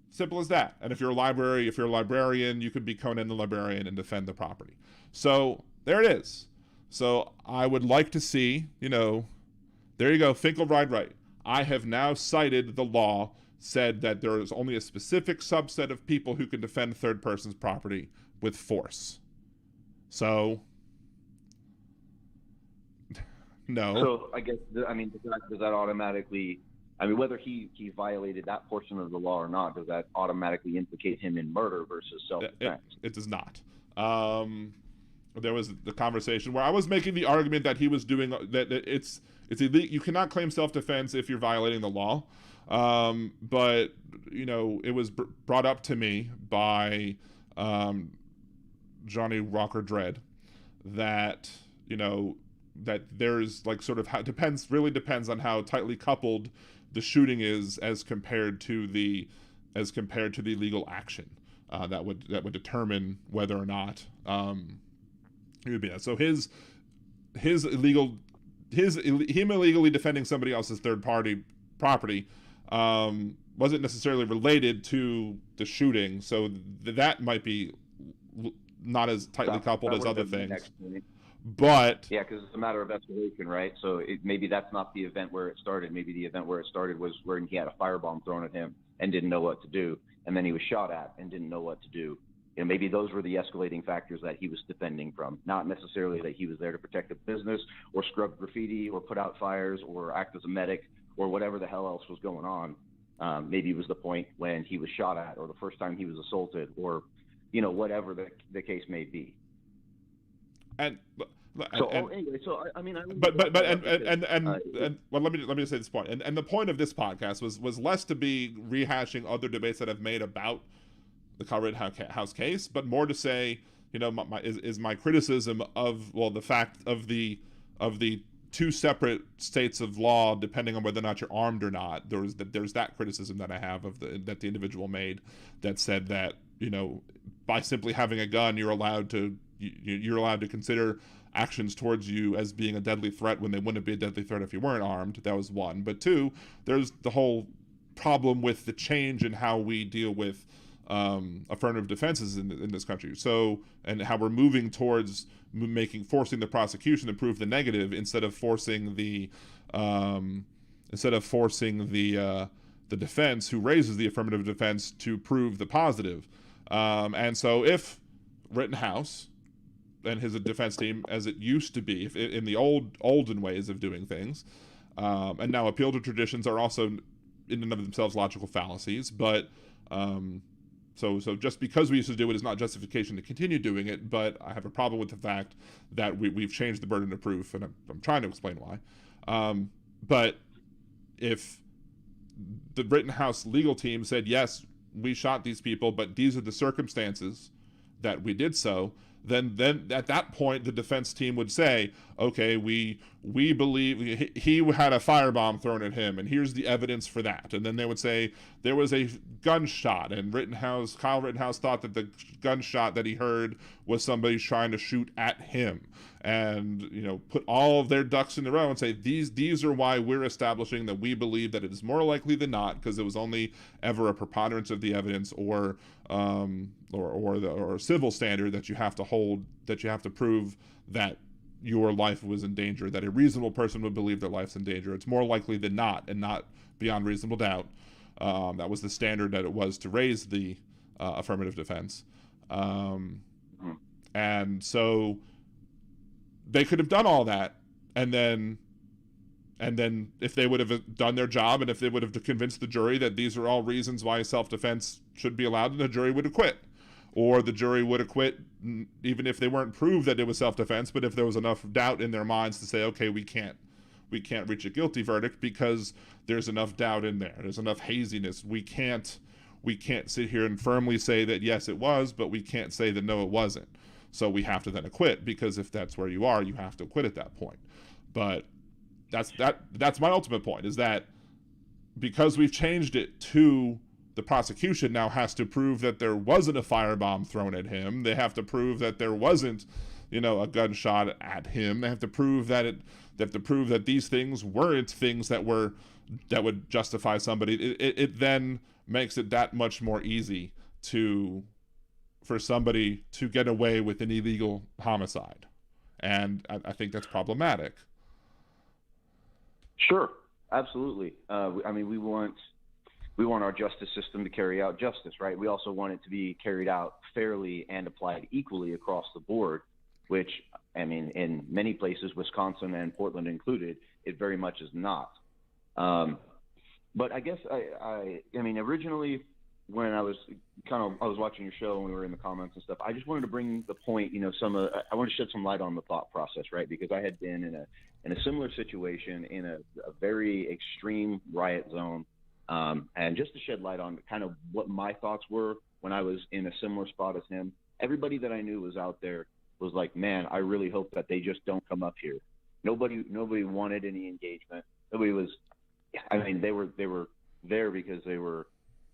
Simple as that. And if you're a librarian, you could be Conan the Librarian and defend the property. So there it is. So I would like to see, there you go, Finkel Ride. I have now cited the law, said that there is only a specific subset of people who can defend third person's property with force. So, no. So I guess, does that automatically, whether he violated that portion of the law or not, does that automatically implicate him in murder versus self-defense? It does not. There was the conversation where I was making the argument that he was doing that it's illegal. You cannot claim self-defense if you're violating the law. But it was brought up to me by Johnny Walker Dredd that that there's sort of really depends on how tightly coupled the shooting is as compared to the legal action that would determine whether or not it would be that. So him illegally defending somebody else's third party property wasn't necessarily related to the shooting, so that might be not as tightly coupled as other things. But yeah, because it's a matter of escalation, right? So maybe that's not the event where it started. Maybe the event where it started was where he had a firebomb thrown at him and didn't know what to do, and then he was shot at and didn't know what to do. Maybe those were the escalating factors that he was defending from, not necessarily that he was there to protect the business or scrub graffiti or put out fires or act as a medic or whatever the hell else was going on. Maybe it was the point when he was shot at, or the first time he was assaulted, or, you know, whatever the case may be. Anyway, I mean, well, let me say this point, and the point of this podcast was less to be rehashing other debates that I've made about the Kyle Rittenhouse case, but more to say, you know, my criticism of, well, the fact of the two separate states of law, depending on whether or not you're armed or not. There's that criticism that I have that the individual made, that said that, you know, by simply having a gun, you're allowed to consider actions towards you as being a deadly threat when they wouldn't be a deadly threat if you weren't armed. That was one. But two, there's the whole problem with the change in how we deal with affirmative defenses in this country. So, and how we're moving towards forcing the prosecution to prove the negative instead of forcing the defense, who raises the affirmative defense, to prove the positive. And so if Rittenhouse and his defense team, as it used to be, in the olden ways of doing things, and now appeal to traditions, are also in and of themselves logical fallacies, but so just because we used to do it is not justification to continue doing it. But I have a problem with the fact that we've changed the burden of proof, and I'm trying to explain why. But if the Rittenhouse legal team said, yes, we shot these people, but these are the circumstances that we did so, then at that point the defense team would say, okay, we believe he had a firebomb thrown at him, and here's the evidence for that. And then they would say there was a gunshot, and Kyle Rittenhouse thought that the gunshot that he heard was somebody trying to shoot at him, and, you know, put all of their ducks in a row and say these are why we're establishing that we believe that it is more likely than not, because it was only ever a preponderance of the evidence, or a civil standard that you have to hold, that you have to prove that your life was in danger, that a reasonable person would believe their life's in danger. It's more likely than not, and not beyond reasonable doubt. That was the standard that it was to raise the affirmative defense. And so they could have done all that, and then if they would have done their job, and if they would have convinced the jury that these are all reasons why self-defense should be allowed, then the jury would acquit. Or the jury would acquit even if they weren't proved that it was self-defense, but if there was enough doubt in their minds to say, okay, we can't reach a guilty verdict because there's enough doubt in there. There's enough haziness. We can't sit here and firmly say that yes, it was, but we can't say that no, it wasn't. So we have to then acquit, because if that's where you are, you have to acquit at that point. But that's my ultimate point, is that because we've changed it to the prosecution now has to prove that there wasn't a firebomb thrown at him. They have to prove that there wasn't, you know, a gunshot at him. They have to prove that these things weren't things that would justify somebody. It then makes it that much more easy for somebody to get away with an illegal homicide, and I think that's problematic. Sure, absolutely. I mean, we want our justice system to carry out justice, right? We also want it to be carried out fairly and applied equally across the board, which, I mean, in many places, Wisconsin and Portland included, it very much is not. But I guess I mean, originally when I was watching your show and we were in the comments and stuff, I just wanted to bring the point, you know, I wanted to shed some light on the thought process, right? Because I had been in a similar situation in a very extreme riot zone. And just to shed light on kind of what my thoughts were when I was in a similar spot as him, everybody that I knew was out there was like, man, I really hope that they just don't come up here. Nobody wanted any engagement. Nobody was, I mean, they were there because they were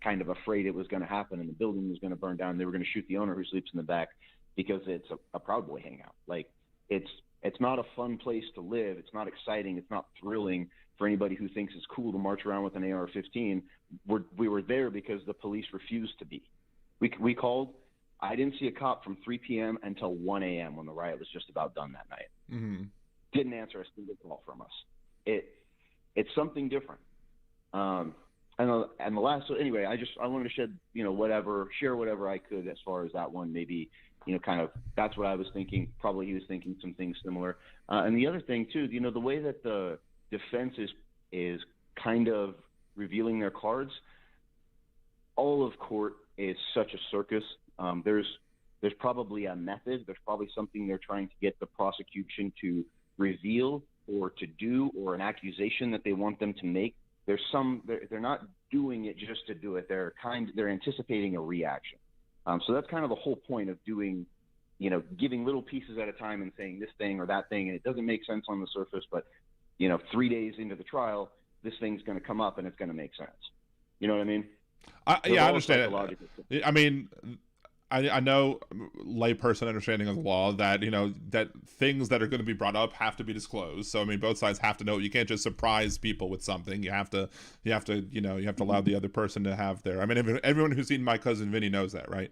kind of afraid it was going to happen and the building was going to burn down. They were going to shoot the owner who sleeps in the back because it's a Proud Boy hangout. Like, it's not a fun place to live. It's not exciting. It's not thrilling for anybody who thinks it's cool to march around with an AR-15. We were there because the police refused to be. We called. I didn't see a cop from 3 p.m. until 1 a.m. when the riot was just about done that night. Mm-hmm. Didn't answer a single call from us. It's something different. And the last, so anyway, I wanted to share whatever I could as far as that one. Maybe, you know, kind of, that's what I was thinking. Probably he was thinking some things similar. And the other thing too, you know, the way that the defense is kind of revealing their cards, all of court is such a circus. There's probably a method. There's probably something they're trying to get the prosecution to reveal or to do, or an accusation that they want them to make. They're not doing it just to do it. They're anticipating a reaction. So that's kind of the whole point of doing, giving little pieces at a time and saying this thing or that thing, and it doesn't make sense on the surface, but 3 days into the trial, this thing's going to come up and it's going to make sense. You know what I mean? I understand it. I mean, I know layperson understanding of the law that, that things that are going to be brought up have to be disclosed. So, I mean, both sides have to know. You can't just surprise people with something. You have to allow the other person to have their, I mean, everyone who's seen My Cousin Vinny knows that, right?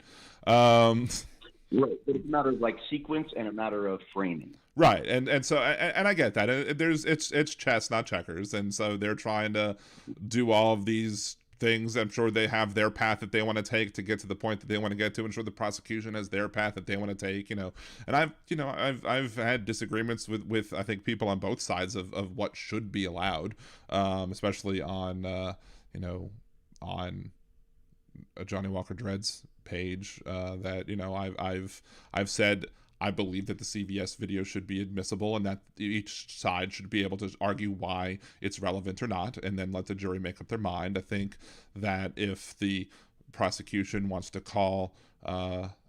Right. But it's a matter of like sequence and a matter of framing. Right. And so, and I get that. It's chess, not checkers. And so they're trying to do all of these things. I'm sure they have their path that they want to take to get to the point that they want to get to. I'm sure the prosecution has their path that they want to take, and I've had disagreements with I think people on both sides of what should be allowed, especially on on Johnny Walker Dread's page, that I've said I believe that the CVS video should be admissible and that each side should be able to argue why it's relevant or not, and then let the jury make up their mind. I think that if the prosecution wants to call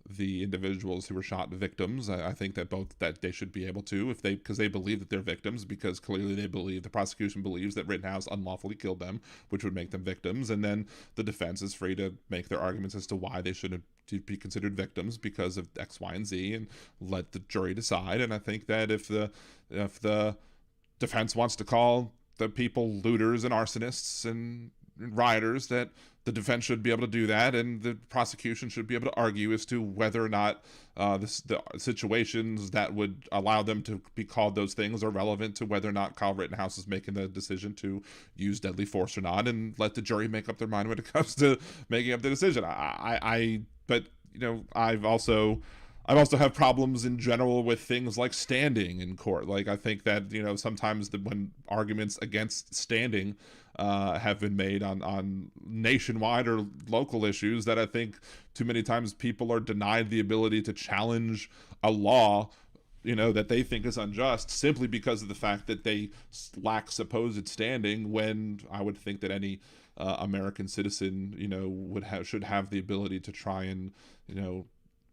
the individuals who were shot victims, I think that they should be able to, because they believe that they're victims, because clearly the prosecution believes that Rittenhouse unlawfully killed them, which would make them victims, and then the defense is free to make their arguments as to why they shouldn't be considered victims because of X, Y, and Z, and let the jury decide. And I think that if the defense wants to call the people looters and arsonists and rioters, that the defense should be able to do that, and the prosecution should be able to argue as to whether or not the situations that would allow them to be called those things are relevant to whether or not Kyle Rittenhouse is making the decision to use deadly force or not, and let the jury make up their mind when it comes to making up the decision. But I've also have problems in general with things like standing in court. Like, I think that, sometimes when arguments against standing have been made on nationwide or local issues, that I think too many times people are denied the ability to challenge a law, that they think is unjust, simply because of the fact that they lack supposed standing, when I would think that any American citizen, should have the ability to try and,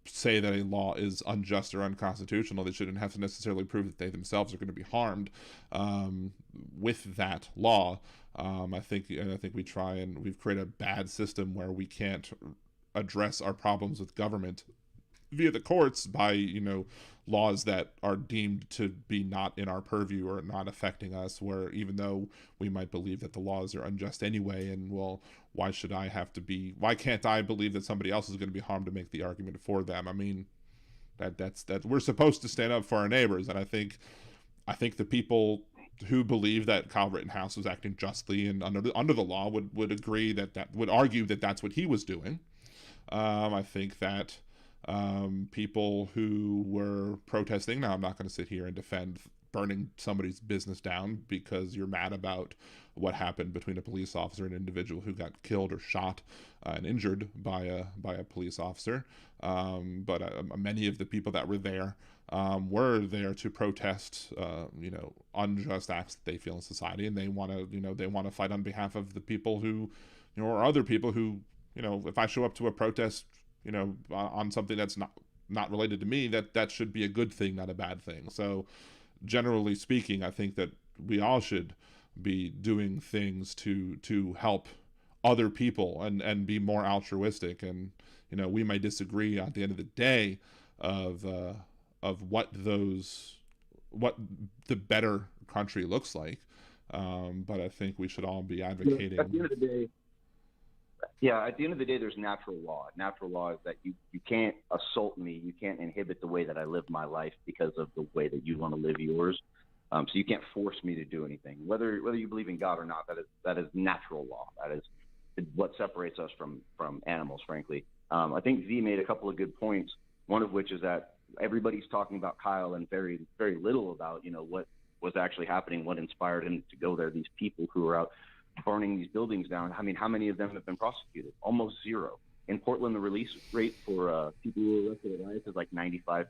say that a law is unjust or unconstitutional. They shouldn't have to necessarily prove that they themselves are going to be harmed with that law. I think we've created a bad system where we can't address our problems with government via the courts by, laws that are deemed to be not in our purview or not affecting us, where even though we might believe that the laws are unjust anyway, and why can't I believe that somebody else is going to be harmed to make the argument for them? I mean, that's we're supposed to stand up for our neighbors, and I think the people who believe that Kyle Rittenhouse was acting justly and under the law would agree that would argue that that's what he was doing. I think that people who were protesting, now I'm not going to sit here and defend burning somebody's business down because you're mad about what happened between a police officer and an individual who got killed or shot and injured by a police officer. But many of the people that were there to protest, unjust acts that they feel in society, and they want to fight on behalf of the people who, or other people who, if I show up to a protest, on something that's not related to me, that should be a good thing, not a bad thing. So generally speaking, I think that we all should be doing things to help other people and be more altruistic. And, we might disagree at the end of the day of what the better country looks like. But I think we should all be advocating. At the end of the day, there's natural law. Natural law is that you can't assault me. You can't inhibit the way that I live my life because of the way that you want to live yours. So you can't force me to do anything. Whether you believe in God or not, that is natural law. That is what separates us from animals, frankly. I think V made a couple of good points, one of which is that everybody's talking about Kyle and very, very little about, what was actually happening, what inspired him to go there, these people who are out burning these buildings down. I mean, how many of them have been prosecuted? Almost zero. In Portland, the release rate for people who were arrested at riots is like 95%.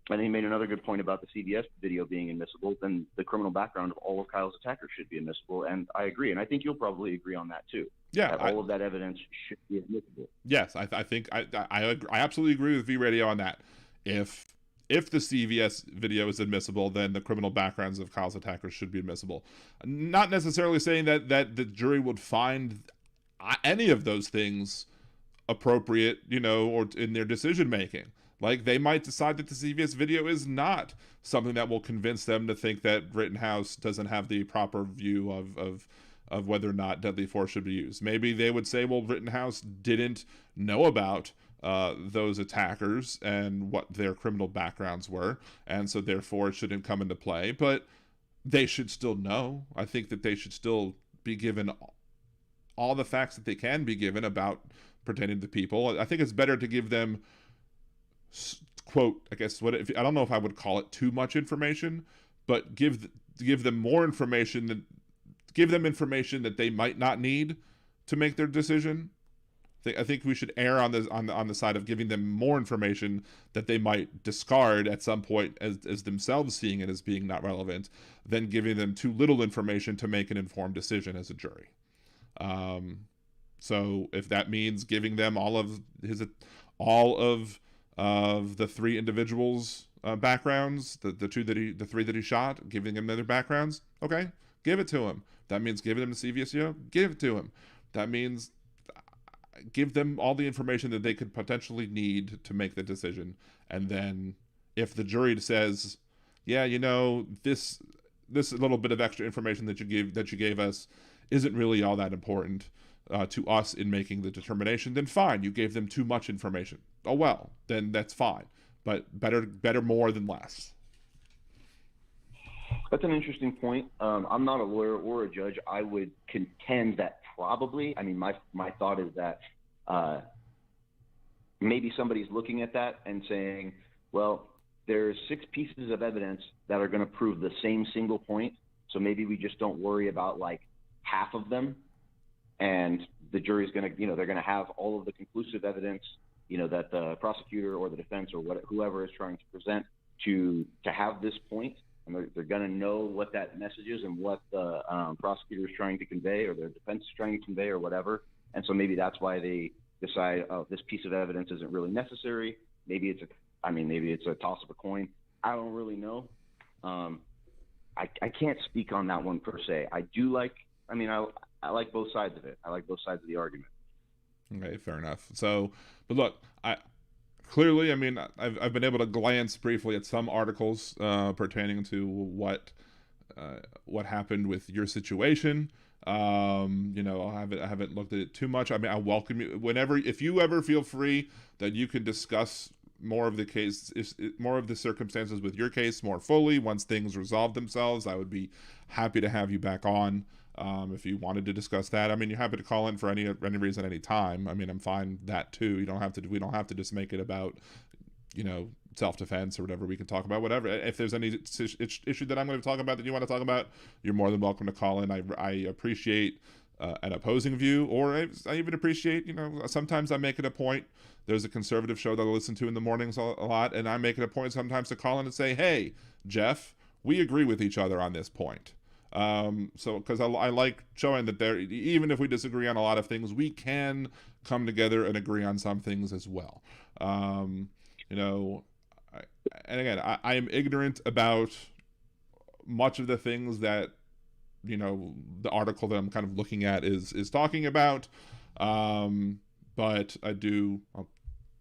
And he made another good point about the CBS video being admissible. Then the criminal background of all of Kyle's attackers should be admissible, and I agree. And I think you'll probably agree on that too. Yeah, that all of that evidence should be admissible. Yes, I think I absolutely agree with V Radio on that. If the CVS video is admissible, then the criminal backgrounds of Kyle's attackers should be admissible. Not necessarily saying that the jury would find any of those things appropriate, or in their decision making. Like, they might decide that the CVS video is not something that will convince them to think that Rittenhouse doesn't have the proper view of whether or not deadly force should be used. Maybe they would say, well, Rittenhouse didn't know about those attackers and what their criminal backgrounds were, and so therefore it shouldn't come into play. But they should still know. I think that they should still be given all the facts that they can be given about pertaining to people. I think it's better to give them, quote, I guess, I don't know if I would call it too much information, but give them more information, give them information that they might not need to make their decision. I think we should err on the side of giving them more information that they might discard at some point as themselves seeing it as being not relevant, than giving them too little information to make an informed decision as a jury. So if that means giving them all of the three individuals' backgrounds, the three that he shot, giving him their backgrounds, okay, give it to him. That means giving them the CVS, give it to him. That means give them all the information that they could potentially need to make the decision. And then if the jury says, yeah, this little bit of extra information that you gave us isn't really all that important to us in making the determination, then fine, you gave them too much information. Oh well, then that's fine. But better more than less. That's an interesting point. I'm not a lawyer or a judge. I would contend that probably, I mean, my thought is that maybe somebody's looking at that and saying, well, there's 6 pieces of evidence that are going to prove the same single point, so maybe we just don't worry about like half of them, and the jury's going to, they're going to have all of the conclusive evidence, that the prosecutor or the defense or whoever is trying to present to have this point. And they're going to know what that message is and what the prosecutor is trying to convey or the defense is trying to convey or whatever. And so maybe that's why they decide, oh, this piece of evidence isn't really necessary. Maybe it's a toss of a coin. I don't really know. I can't speak on that one per se. I like both sides of it. I like both sides of the argument. Okay, fair enough. So, but look, Clearly, I've been able to glance briefly at some articles pertaining to what happened with your situation. I haven't looked at it too much. I welcome you if you ever feel free that you can discuss more of the circumstances with your case more fully once things resolve themselves. I would be happy to have you back on. If you wanted to discuss that, you're happy to call in for any reason, any time. I'm fine that too. We don't have to just make it about, self-defense or whatever. We can talk about whatever. If there's any issue that I'm going to talk about that you want to talk about, you're more than welcome to call in. I appreciate an opposing view, or I even appreciate, sometimes I make it a point. There's a conservative show that I listen to in the mornings a lot, and I make it a point sometimes to call in and say, hey, Jeff, we agree with each other on this point. Because I like showing that even if we disagree on a lot of things, we can come together and agree on some things as well. And again, I am ignorant about much of the things that, the article that I'm kind of looking at is talking about. But I do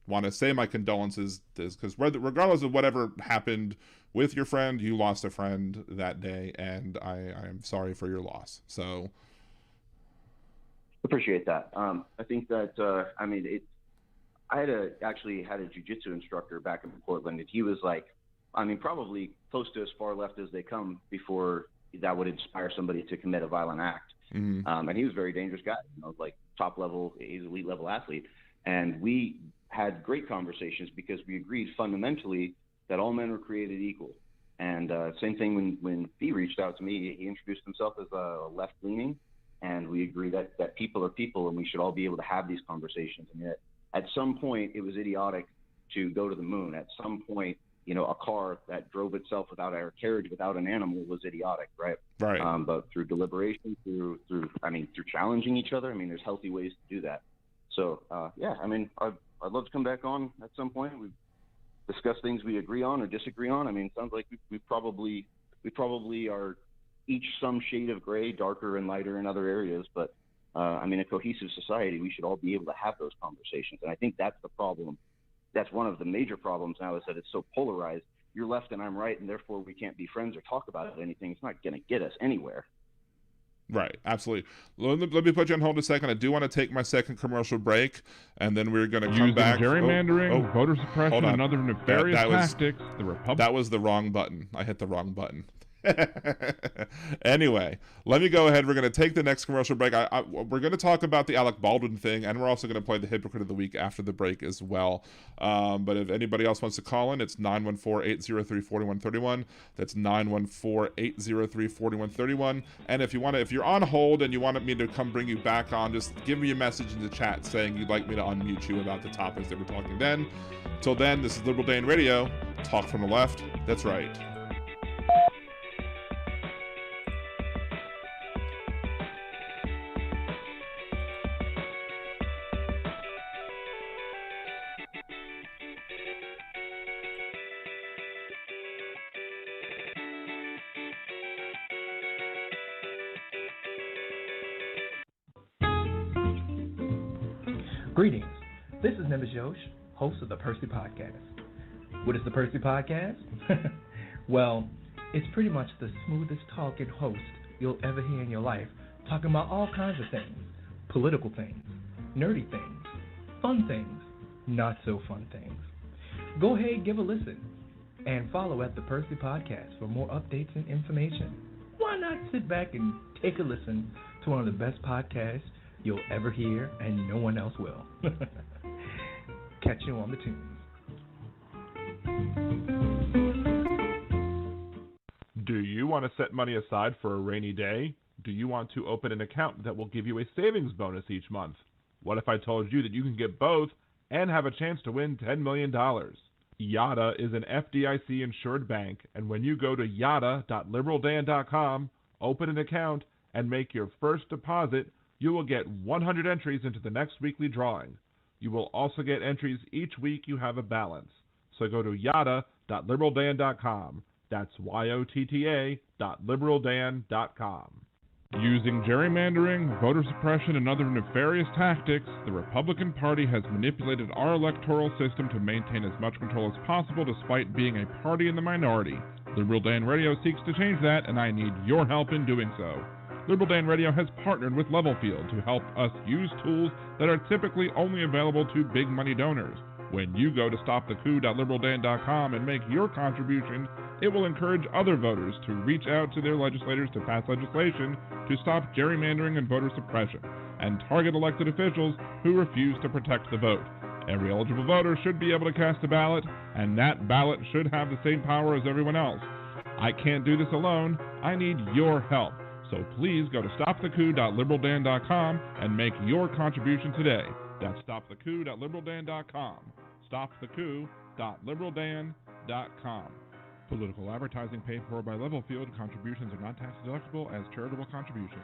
want to say my condolences, because regardless of whatever happened with your friend, you lost a friend that day, and I am sorry for your loss. So appreciate that. I think that I actually had a jiu-jitsu instructor back in Portland, and he was like, probably close to as far left as they come before that would inspire somebody to commit a violent act. Mm-hmm. And he was a very dangerous guy, like top level, he's an elite level athlete. And we had great conversations because we agreed fundamentally that all men were created equal. And same thing when Fee reached out to me, he introduced himself as left-leaning, and we agree that people are people and we should all be able to have these conversations. I mean, at some point, it was idiotic to go to the moon. At some point, a car that drove itself without a carriage, without an animal, was idiotic, right? Right. But through deliberation, through challenging each other, there's healthy ways to do that. So, I'd love to come back on at some point. We've discussed things we agree on or disagree on. It sounds like we probably are each some shade of gray, darker and lighter in other areas. But, a cohesive society, we should all be able to have those conversations. And I think that's the problem. That's one of the major problems now, is that it's so polarized. You're left and I'm right, and therefore we can't be friends or talk about anything. It's not going to get us anywhere. Right, absolutely. Let me put you on hold a second. I do want to take my second commercial break, and then we're going to come back. Gerrymandering, voter suppression, and other nefarious tactics. That was the wrong button. I hit the wrong button. Anyway, let me go ahead. We're going to take the next commercial break. We're going to talk about the Alec Baldwin thing, and we're also going to play the Hypocrite of the Week after the break as well. But if anybody else wants to call in, it's 914-803-4131. That's 914-803-4131. And if you're on hold and you want me to come bring you back on, just give me a message in the chat saying you'd like me to unmute you about the topics that we're talking then. Till then, this is Liberal Dan Radio. Talk from the left. That's right. Greetings. This is Nimbus Yosh, host of the Percy Podcast. What is the Percy Podcast? Well, it's pretty much the smoothest talking host you'll ever hear in your life, talking about all kinds of things. Political things, nerdy things, fun things, not so fun things. Go ahead, give a listen, and follow at the Percy Podcast for more updates and information. Why not sit back and take a listen to one of the best podcasts you'll ever hear, and no one else will. Catch you on the tunes. Do you want to set money aside for a rainy day? Do you want to open an account that will give you a savings bonus each month? What if I told you that you can get both and have a chance to win $10 million? YADA is an FDIC-insured bank, and when you go to yada.liberaldan.com, open an account, and make your first deposit, you will get 100 entries into the next weekly drawing. You will also get entries each week you have a balance. So go to yada.liberaldan.com. That's YOTTA.liberaldan.com. Using gerrymandering, voter suppression, and other nefarious tactics, the Republican Party has manipulated our electoral system to maintain as much control as possible despite being a party in the minority. Liberal Dan Radio seeks to change that, and I need your help in doing so. Liberal Dan Radio has partnered with Levelfield to help us use tools that are typically only available to big money donors. When you go to stopthecoup.liberaldan.com and make your contribution, it will encourage other voters to reach out to their legislators to pass legislation to stop gerrymandering and voter suppression, and target elected officials who refuse to protect the vote. Every eligible voter should be able to cast a ballot, and that ballot should have the same power as everyone else. I can't do this alone. I need your help. So please go to stopthecoup.liberaldan.com and make your contribution today. That's stopthecoup.liberaldan.com. Stopthecoup.liberaldan.com. Political advertising paid for by Levelfield. Contributions are not tax deductible as charitable contributions.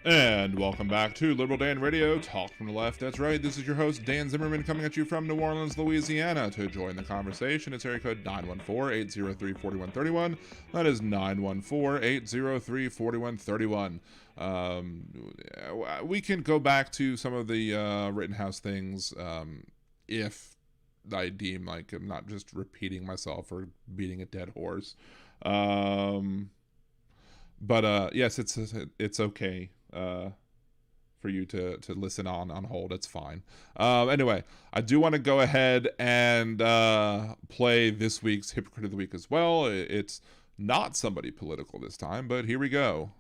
And welcome back to Liberal Dan Radio, Talk from the Left. That's right, this is your host, Dan Zimmerman, coming at you from New Orleans, Louisiana. To join the conversation, it's area code 914-803-4131. That is 914-803-4131. We can go back to some of the Rittenhouse things if I deem like I'm not just repeating myself or beating a dead horse. But yes, it's okay for you to listen on hold. It's fine. Anyway, I do want to go ahead and play this week's Hypocrite of the Week as well. It's not somebody political this time, but here we go.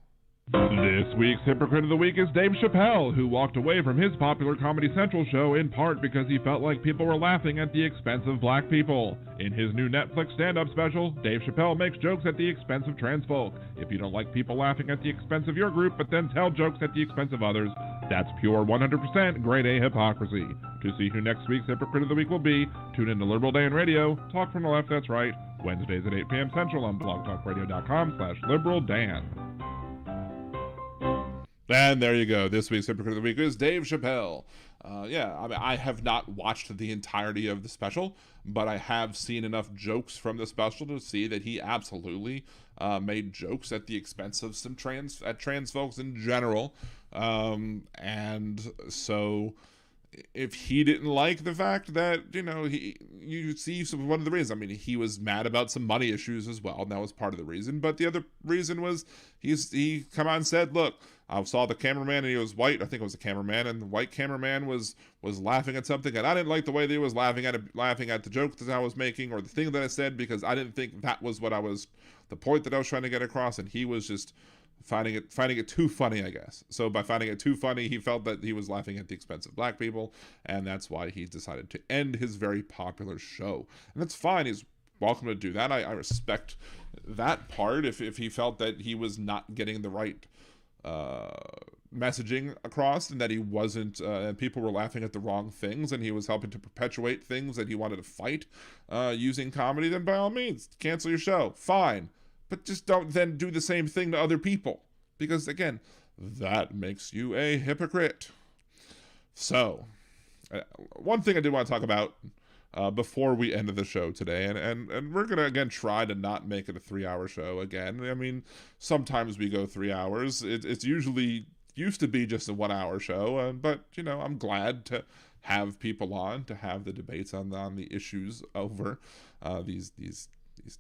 This week's Hypocrite of the Week is Dave Chappelle, who walked away from his popular Comedy Central show in part because he felt like people were laughing at the expense of black people. In his new Netflix stand-up special, Dave Chappelle makes jokes at the expense of trans folk. If you don't like people laughing at the expense of your group, but then tell jokes at the expense of others, that's pure 100% grade A hypocrisy. To see who next week's Hypocrite of the Week will be, tune in to Liberal Dan Radio, Talk from the Left, That's Right, Wednesdays at 8 p.m. Central on blogtalkradio.com/liberaldan. And there you go. This week's Hypocrite of the Week is Dave Chappelle. I have not watched the entirety of the special, but I have seen enough jokes from the special to see that he absolutely made jokes at the expense of some trans folks in general. And so if he didn't like the fact that, you see one of the reasons, he was mad about some money issues as well, and that was part of the reason. But the other reason was he come on and said, look, I saw the cameraman and he was white. I think it was a cameraman, and the white cameraman was laughing at something, and I didn't like the way they was laughing at the joke that I was making or the thing that I said, because I didn't think that was the point that I was trying to get across, and he was just finding it too funny, I guess. So by finding it too funny, he felt that he was laughing at the expense of black people, and that's why he decided to end his very popular show. And that's fine. He's welcome to do that. I respect that part. If he felt that he was not getting the right messaging across, and that he wasn't, and people were laughing at the wrong things, and he was helping to perpetuate things that he wanted to fight using comedy, then by all means, cancel your show. Fine. But just don't then do the same thing to other people, because again, that makes you a hypocrite. So, one thing I did want to talk about before we end the show today, and we're gonna again try to not make it a 3-hour show again. Sometimes we go 3 hours. It's usually used to be just a 1-hour show, but I'm glad to have people on to have the debates on the issues over these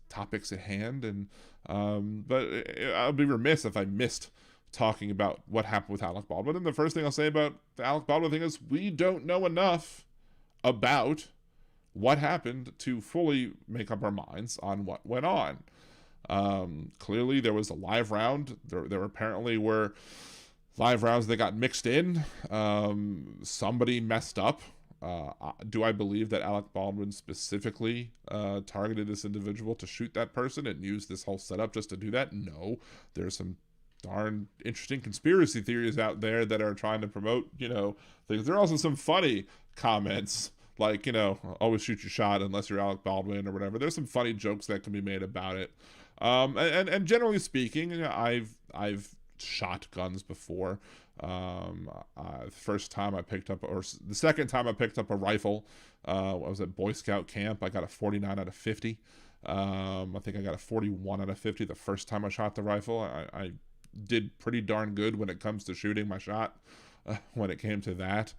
topics at hand, and but I'll be remiss if I missed talking about what happened with Alec Baldwin. And the first thing I'll say about the Alec Baldwin thing is we don't know enough about what happened to fully make up our minds on what went on. Clearly there was a live round. There apparently were live rounds that got mixed in. Somebody messed up. Do I believe that Alec Baldwin specifically targeted this individual to shoot that person and use this whole setup just to do that? No. There's some darn interesting conspiracy theories out there that are trying to promote, things. There are also some funny comments like, always shoot your shot unless you're Alec Baldwin or whatever. There's some funny jokes that can be made about it. And generally speaking, I've shot guns before. The first time I picked up, or the second time I picked up a rifle, I was at Boy Scout camp. I got a 49 out of 50. I think I got a 41 out of 50 the first time I shot the rifle. I did pretty darn good when it comes to shooting my shot. When it came to that,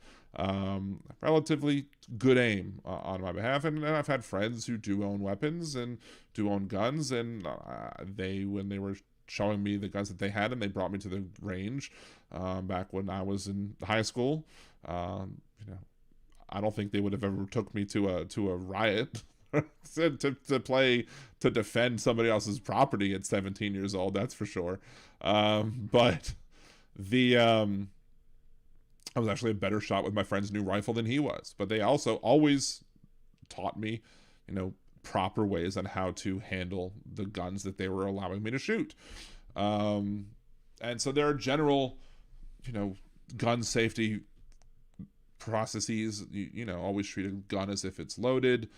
relatively good aim on my behalf, and I've had friends who do own weapons and do own guns, and when they were showing me the guns that they had, and they brought me to the range back when I was in high school. I don't think they would have ever took me to a riot to defend somebody else's property at 17 years old. That's for sure. But I was actually a better shot with my friend's new rifle than he was. But they also always taught me, proper ways on how to handle the guns that they were allowing me to shoot. And so there are general, gun safety processes. Always treat a gun as if it's loaded,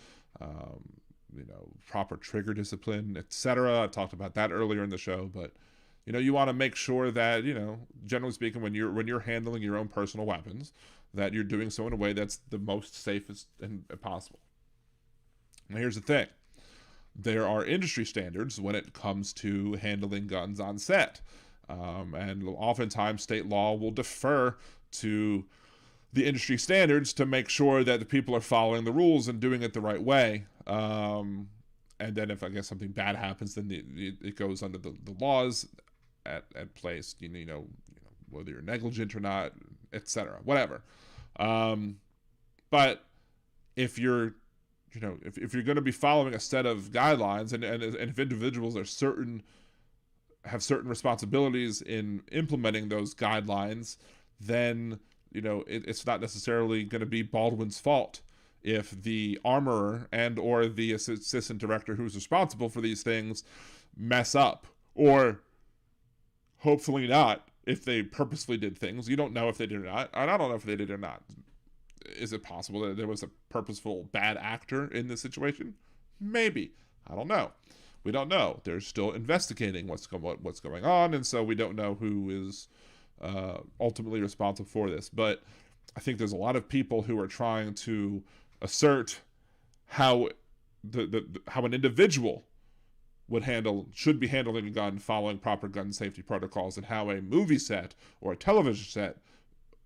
proper trigger discipline, etc. I talked about that earlier in the show, but you want to make sure that, generally speaking, when you're handling your own personal weapons, that you're doing so in a way that's the most safest and possible. Now, here's the thing. There are industry standards when it comes to handling guns on set. And oftentimes state law will defer to the industry standards to make sure that the people are following the rules and doing it the right way. And then if, I guess, something bad happens, then it goes under the laws at place, whether you're negligent or not, etc., whatever. But if you're if you're going to be following a set of guidelines, and if individuals have certain responsibilities in implementing those guidelines, then it's not necessarily going to be Baldwin's fault if the armorer and or the assistant director who's responsible for these things mess up, or hopefully not if they purposely did things. You don't know if they did or not. I don't know if they did or not. Is it possible that there was a purposeful bad actor in this situation? Maybe. I don't know. We don't know. They're still investigating what's going on, and so we don't know who is ultimately responsible for this. But I think there's a lot of people who are trying to assert how how an individual should be handling a gun following proper gun safety protocols, and how a movie set or a television set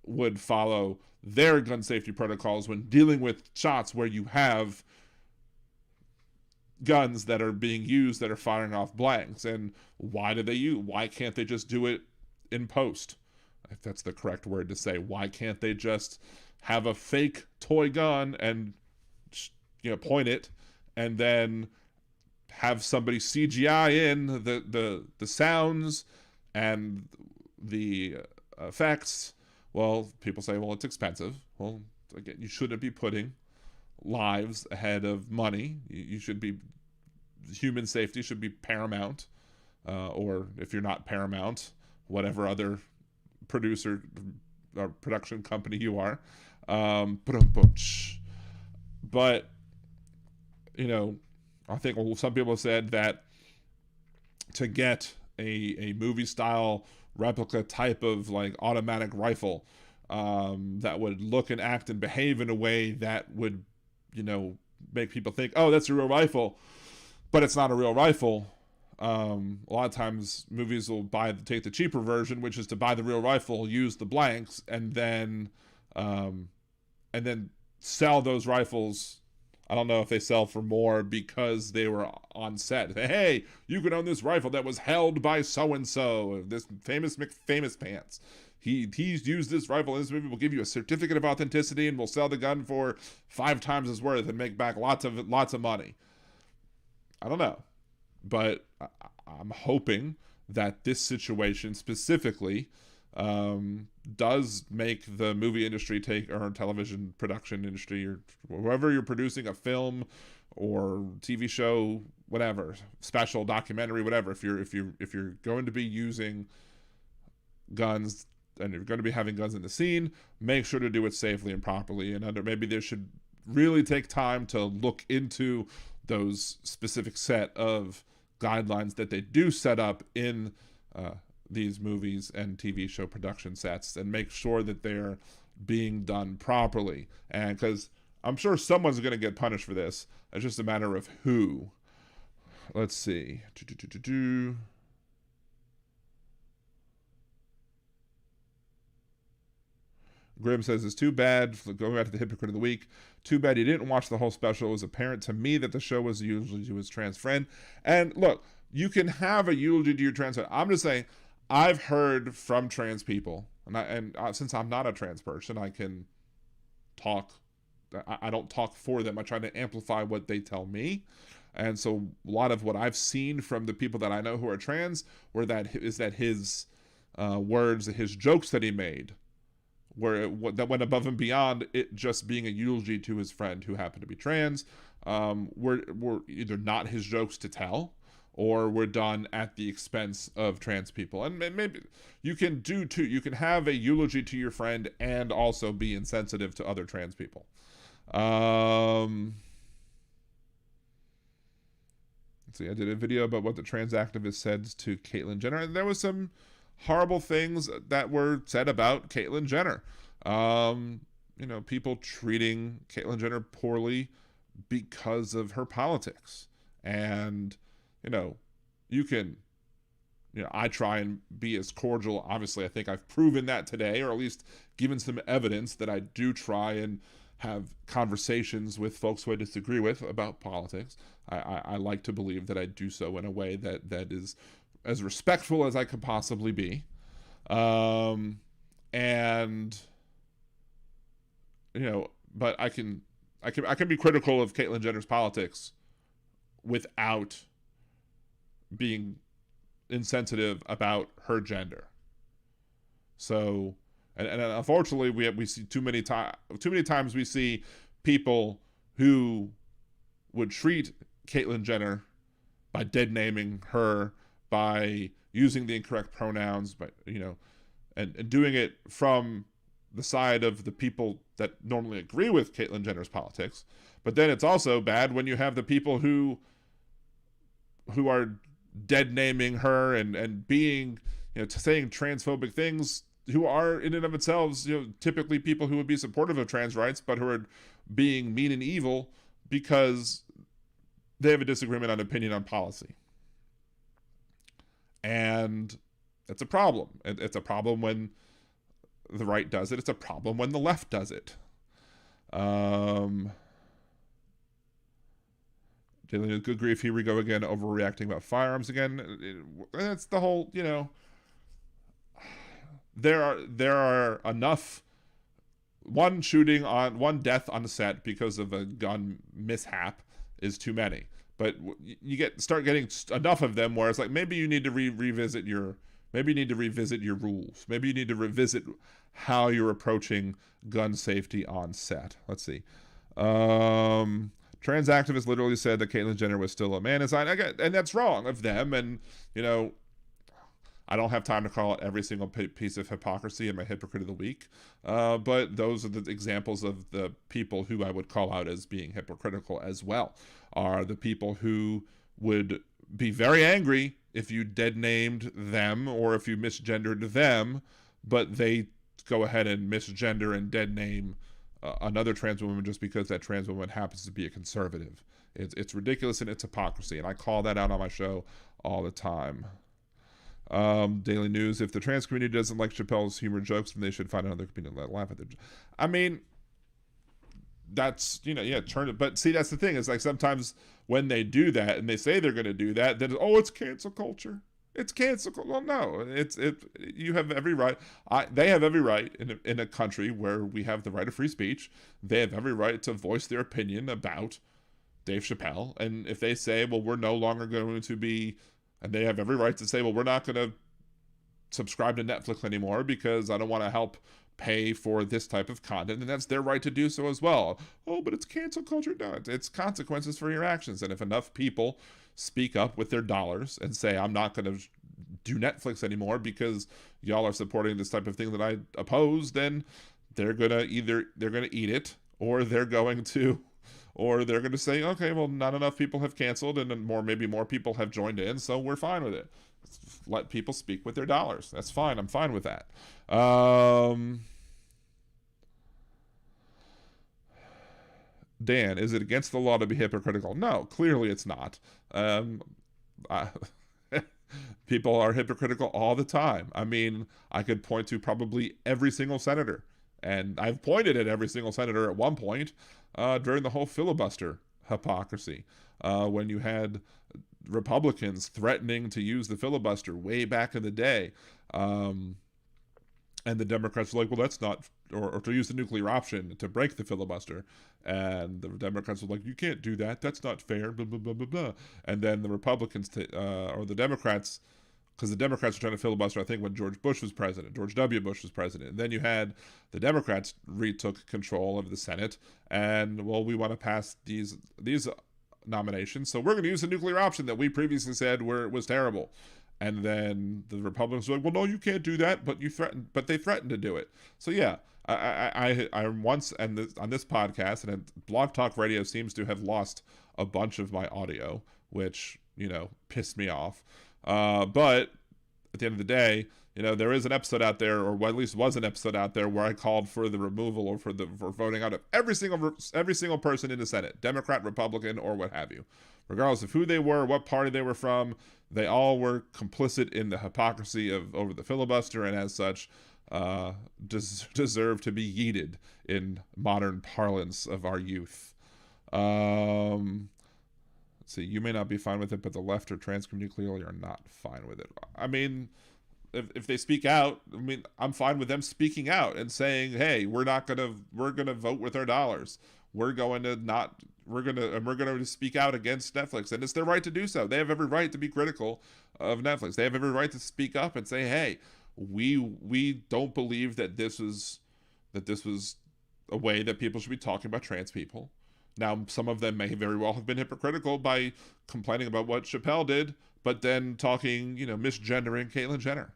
would follow their gun safety protocols when dealing with shots where you have guns that are being used that are firing off blanks. And why can't they just do it in post? If that's the correct word to say. Why can't they just have a fake toy gun and point it, and then have somebody CGI in the sounds and the effects? Well, people say, well, it's expensive. Well, again, you shouldn't be putting lives ahead of money. Human safety should be paramount. Or if you're not Paramount, whatever other producer or production company you are. But, I think some people have said that to get a movie style replica type of like automatic rifle that would look and act and behave in a way that would make people think, oh, that's a real rifle, but it's not a real rifle. A lot of times movies will take the cheaper version, which is to buy the real rifle, use the blanks, and then sell those rifles. I don't know if they sell for more because they were on set. Hey, you can own this rifle that was held by so-and-so, this famous pants. He's used this rifle in this movie. We'll give you a certificate of authenticity, and we'll sell the gun for 5 times its worth and make back lots of money. I don't know. But I'm hoping that this situation specifically does make the movie industry or television production industry, or wherever you're producing a film or TV show, whatever, special documentary, whatever. If you're going to be using guns and you're going to be having guns in the scene, make sure to do it safely and properly. And maybe there should really take time to look into those specific set of guidelines that they do set up in these movies and TV show production sets, and make sure that they're being done properly. And because I'm sure someone's going to get punished for this. It's just a matter of who. Let's see. Grim says, it's too bad, going back to the Hypocrite of the Week, too bad you didn't watch the whole special. It was apparent to me that the show was a eulogy to his trans friend. And look, you can have a eulogy to your trans friend. I'm just saying, I've heard from trans people, and since I'm not a trans person, I can talk. I don't talk for them. I try to amplify what they tell me. And so a lot of what I've seen from the people that I know who are trans is that his words, his jokes that he made, that went above and beyond it just being a eulogy to his friend who happened to be trans, were either not his jokes to tell, or were done at the expense of trans people. And maybe you can do two. You can have a eulogy to your friend and also be insensitive to other trans people. Let's see, I did a video about what the trans activist said to Caitlyn Jenner, and there was some horrible things that were said about Caitlyn Jenner. People treating Caitlyn Jenner poorly because of her politics. And I try and be as cordial. Obviously, I think I've proven that today, or at least given some evidence that I do try and have conversations with folks who I disagree with about politics. I like to believe that I do so in a way that is as respectful as I could possibly be. But I I can be critical of Caitlyn Jenner's politics without being insensitive about her gender. So, and unfortunately, we see too many times we see people who would treat Caitlyn Jenner by dead naming her, by using the incorrect pronouns, but and doing it from the side of the people that normally agree with Caitlyn Jenner's politics. But then it's also bad when you have the people who are dead naming her and being, saying transphobic things, who are in and of themselves, typically people who would be supportive of trans rights, but who are being mean and evil because they have a disagreement on opinion on policy. And it's a problem. It's a problem when the right does it. It's a problem when the left does it. Dealing with good grief, here we go again, overreacting about firearms again. That's the whole, there are enough, one death on the set because of a gun mishap is too many. But you start getting enough of them where it's like, maybe you need to revisit your rules. Maybe you need to revisit how you're approaching gun safety on set. Let's see. Trans activists literally said that Caitlyn Jenner was still a man inside. And that's wrong of them. And, I don't have time to call out every single piece of hypocrisy in my Hypocrite of the Week. But those are the examples of the people who I would call out as being hypocritical as well, are the people who would be very angry if you dead named them or if you misgendered them, but they go ahead and misgender and dead name another trans woman just because that trans woman happens to be a conservative. It's ridiculous and it's hypocrisy, and I call that out on my show all the time. Daily News, if the trans community doesn't like Chappelle's humor jokes, then they should find another comedian to laugh at them. I mean, that's, turn it. But see, that's the thing, is like sometimes when they do that and they say they're going to do that, then, it's cancel culture. It's cancel culture. Well, no, you have every right. They have every right in a country where we have the right of free speech. They have every right to voice their opinion about Dave Chappelle. And if they say, well, we're no longer going to be, and they have every right to say, well, we're not going to subscribe to Netflix anymore because I don't want to help pay for this type of content, and that's their right to do so as well. Oh, but it's cancel culture. No, it's consequences for your actions. And if enough people speak up with their dollars and say, I'm not going to do Netflix anymore because y'all are supporting this type of thing that I oppose, then they're going to eat it, or they're going to say, okay, well, not enough people have canceled, and maybe more people have joined in, so we're fine with it. Let people speak with their dollars. That's fine. I'm fine with that. Dan, is it against the law to be hypocritical? No, clearly it's not. People are hypocritical all the time. I mean, I could point to probably every single senator, and I've pointed at every single senator at one point during the whole filibuster hypocrisy, when you had Republicans threatening to use the filibuster way back in the day, and the Democrats were like, well, that's not, or to use the nuclear option to break the filibuster, and the Democrats were like, you can't do that, that's not fair, blah blah blah blah blah. And then the Republicans or the Democrats, because the Democrats were trying to filibuster, I think, when George W. Bush was president. And then you had the Democrats retook control of the Senate, and, well, we want to pass these nominations, so we're going to use the nuclear option that we previously said was terrible. And then the Republicans were like, well, no, you can't do that, but they threatened to do it. So yeah, I once, and on this podcast, and Blog Talk Radio seems to have lost a bunch of my audio, which, pissed me off. But at the end of the day, there is an episode out there, or at least was an episode out there, where I called for the removal or for voting out of every single person in the Senate, Democrat, Republican, or what have you, regardless of who they were, what party they were from. They all were complicit in the hypocrisy over the filibuster, and as such, deserve to be yeeted in modern parlance of our youth. Let's see. You may not be fine with it, but the left or trans community clearly are not fine with it. I mean, if they speak out, I'm fine with them speaking out and saying, hey, we're gonna vote with our dollars. we're going to speak out against Netflix, and it's their right to do so. They have every right to be critical of Netflix. They have every right to speak up and say, hey, we don't believe that this was a way that people should be talking about trans people. Now, some of them may very well have been hypocritical by complaining about what Chappelle did, but then talking, misgendering Caitlyn Jenner.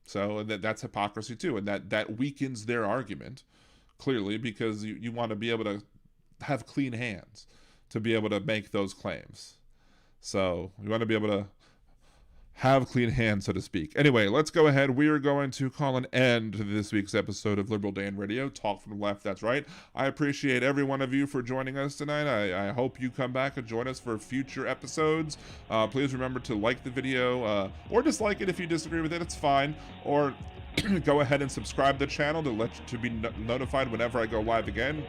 So that's hypocrisy too, and that weakens their argument, clearly, because you want to be able to have clean hands to be able to make those claims. So you want to be able to have clean hands, so to speak. Anyway, let's go ahead. We are going to call an end to this week's episode of Liberal Dan Radio, Talk from the Left, that's right. I appreciate every one of you for joining us tonight. I hope you come back and join us for future episodes. Please remember to like the video, or dislike it if you disagree with it, it's fine. Or go ahead and subscribe to the channel to be notified whenever I go live again.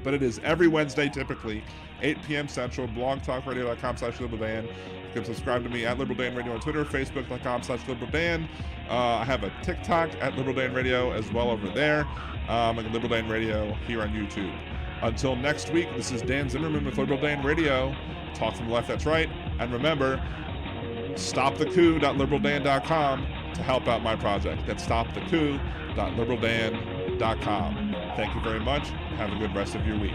But it is every Wednesday, typically, 8 p.m. Central, blogtalkradio.com/LiberalDan. You can subscribe to me at Liberal Dan Radio on Twitter, Facebook.com/LiberalDan. I have a TikTok at Liberal Dan Radio as well over there. And Liberal Dan Radio here on YouTube. Until next week, this is Dan Zimmerman with Liberal Dan Radio. Talk from the left, that's right. And remember, stopthecoup.liberaldan.com to help out my project. That's stopthecoup.liberaldan.com. Thank you very much. Have a good rest of your week.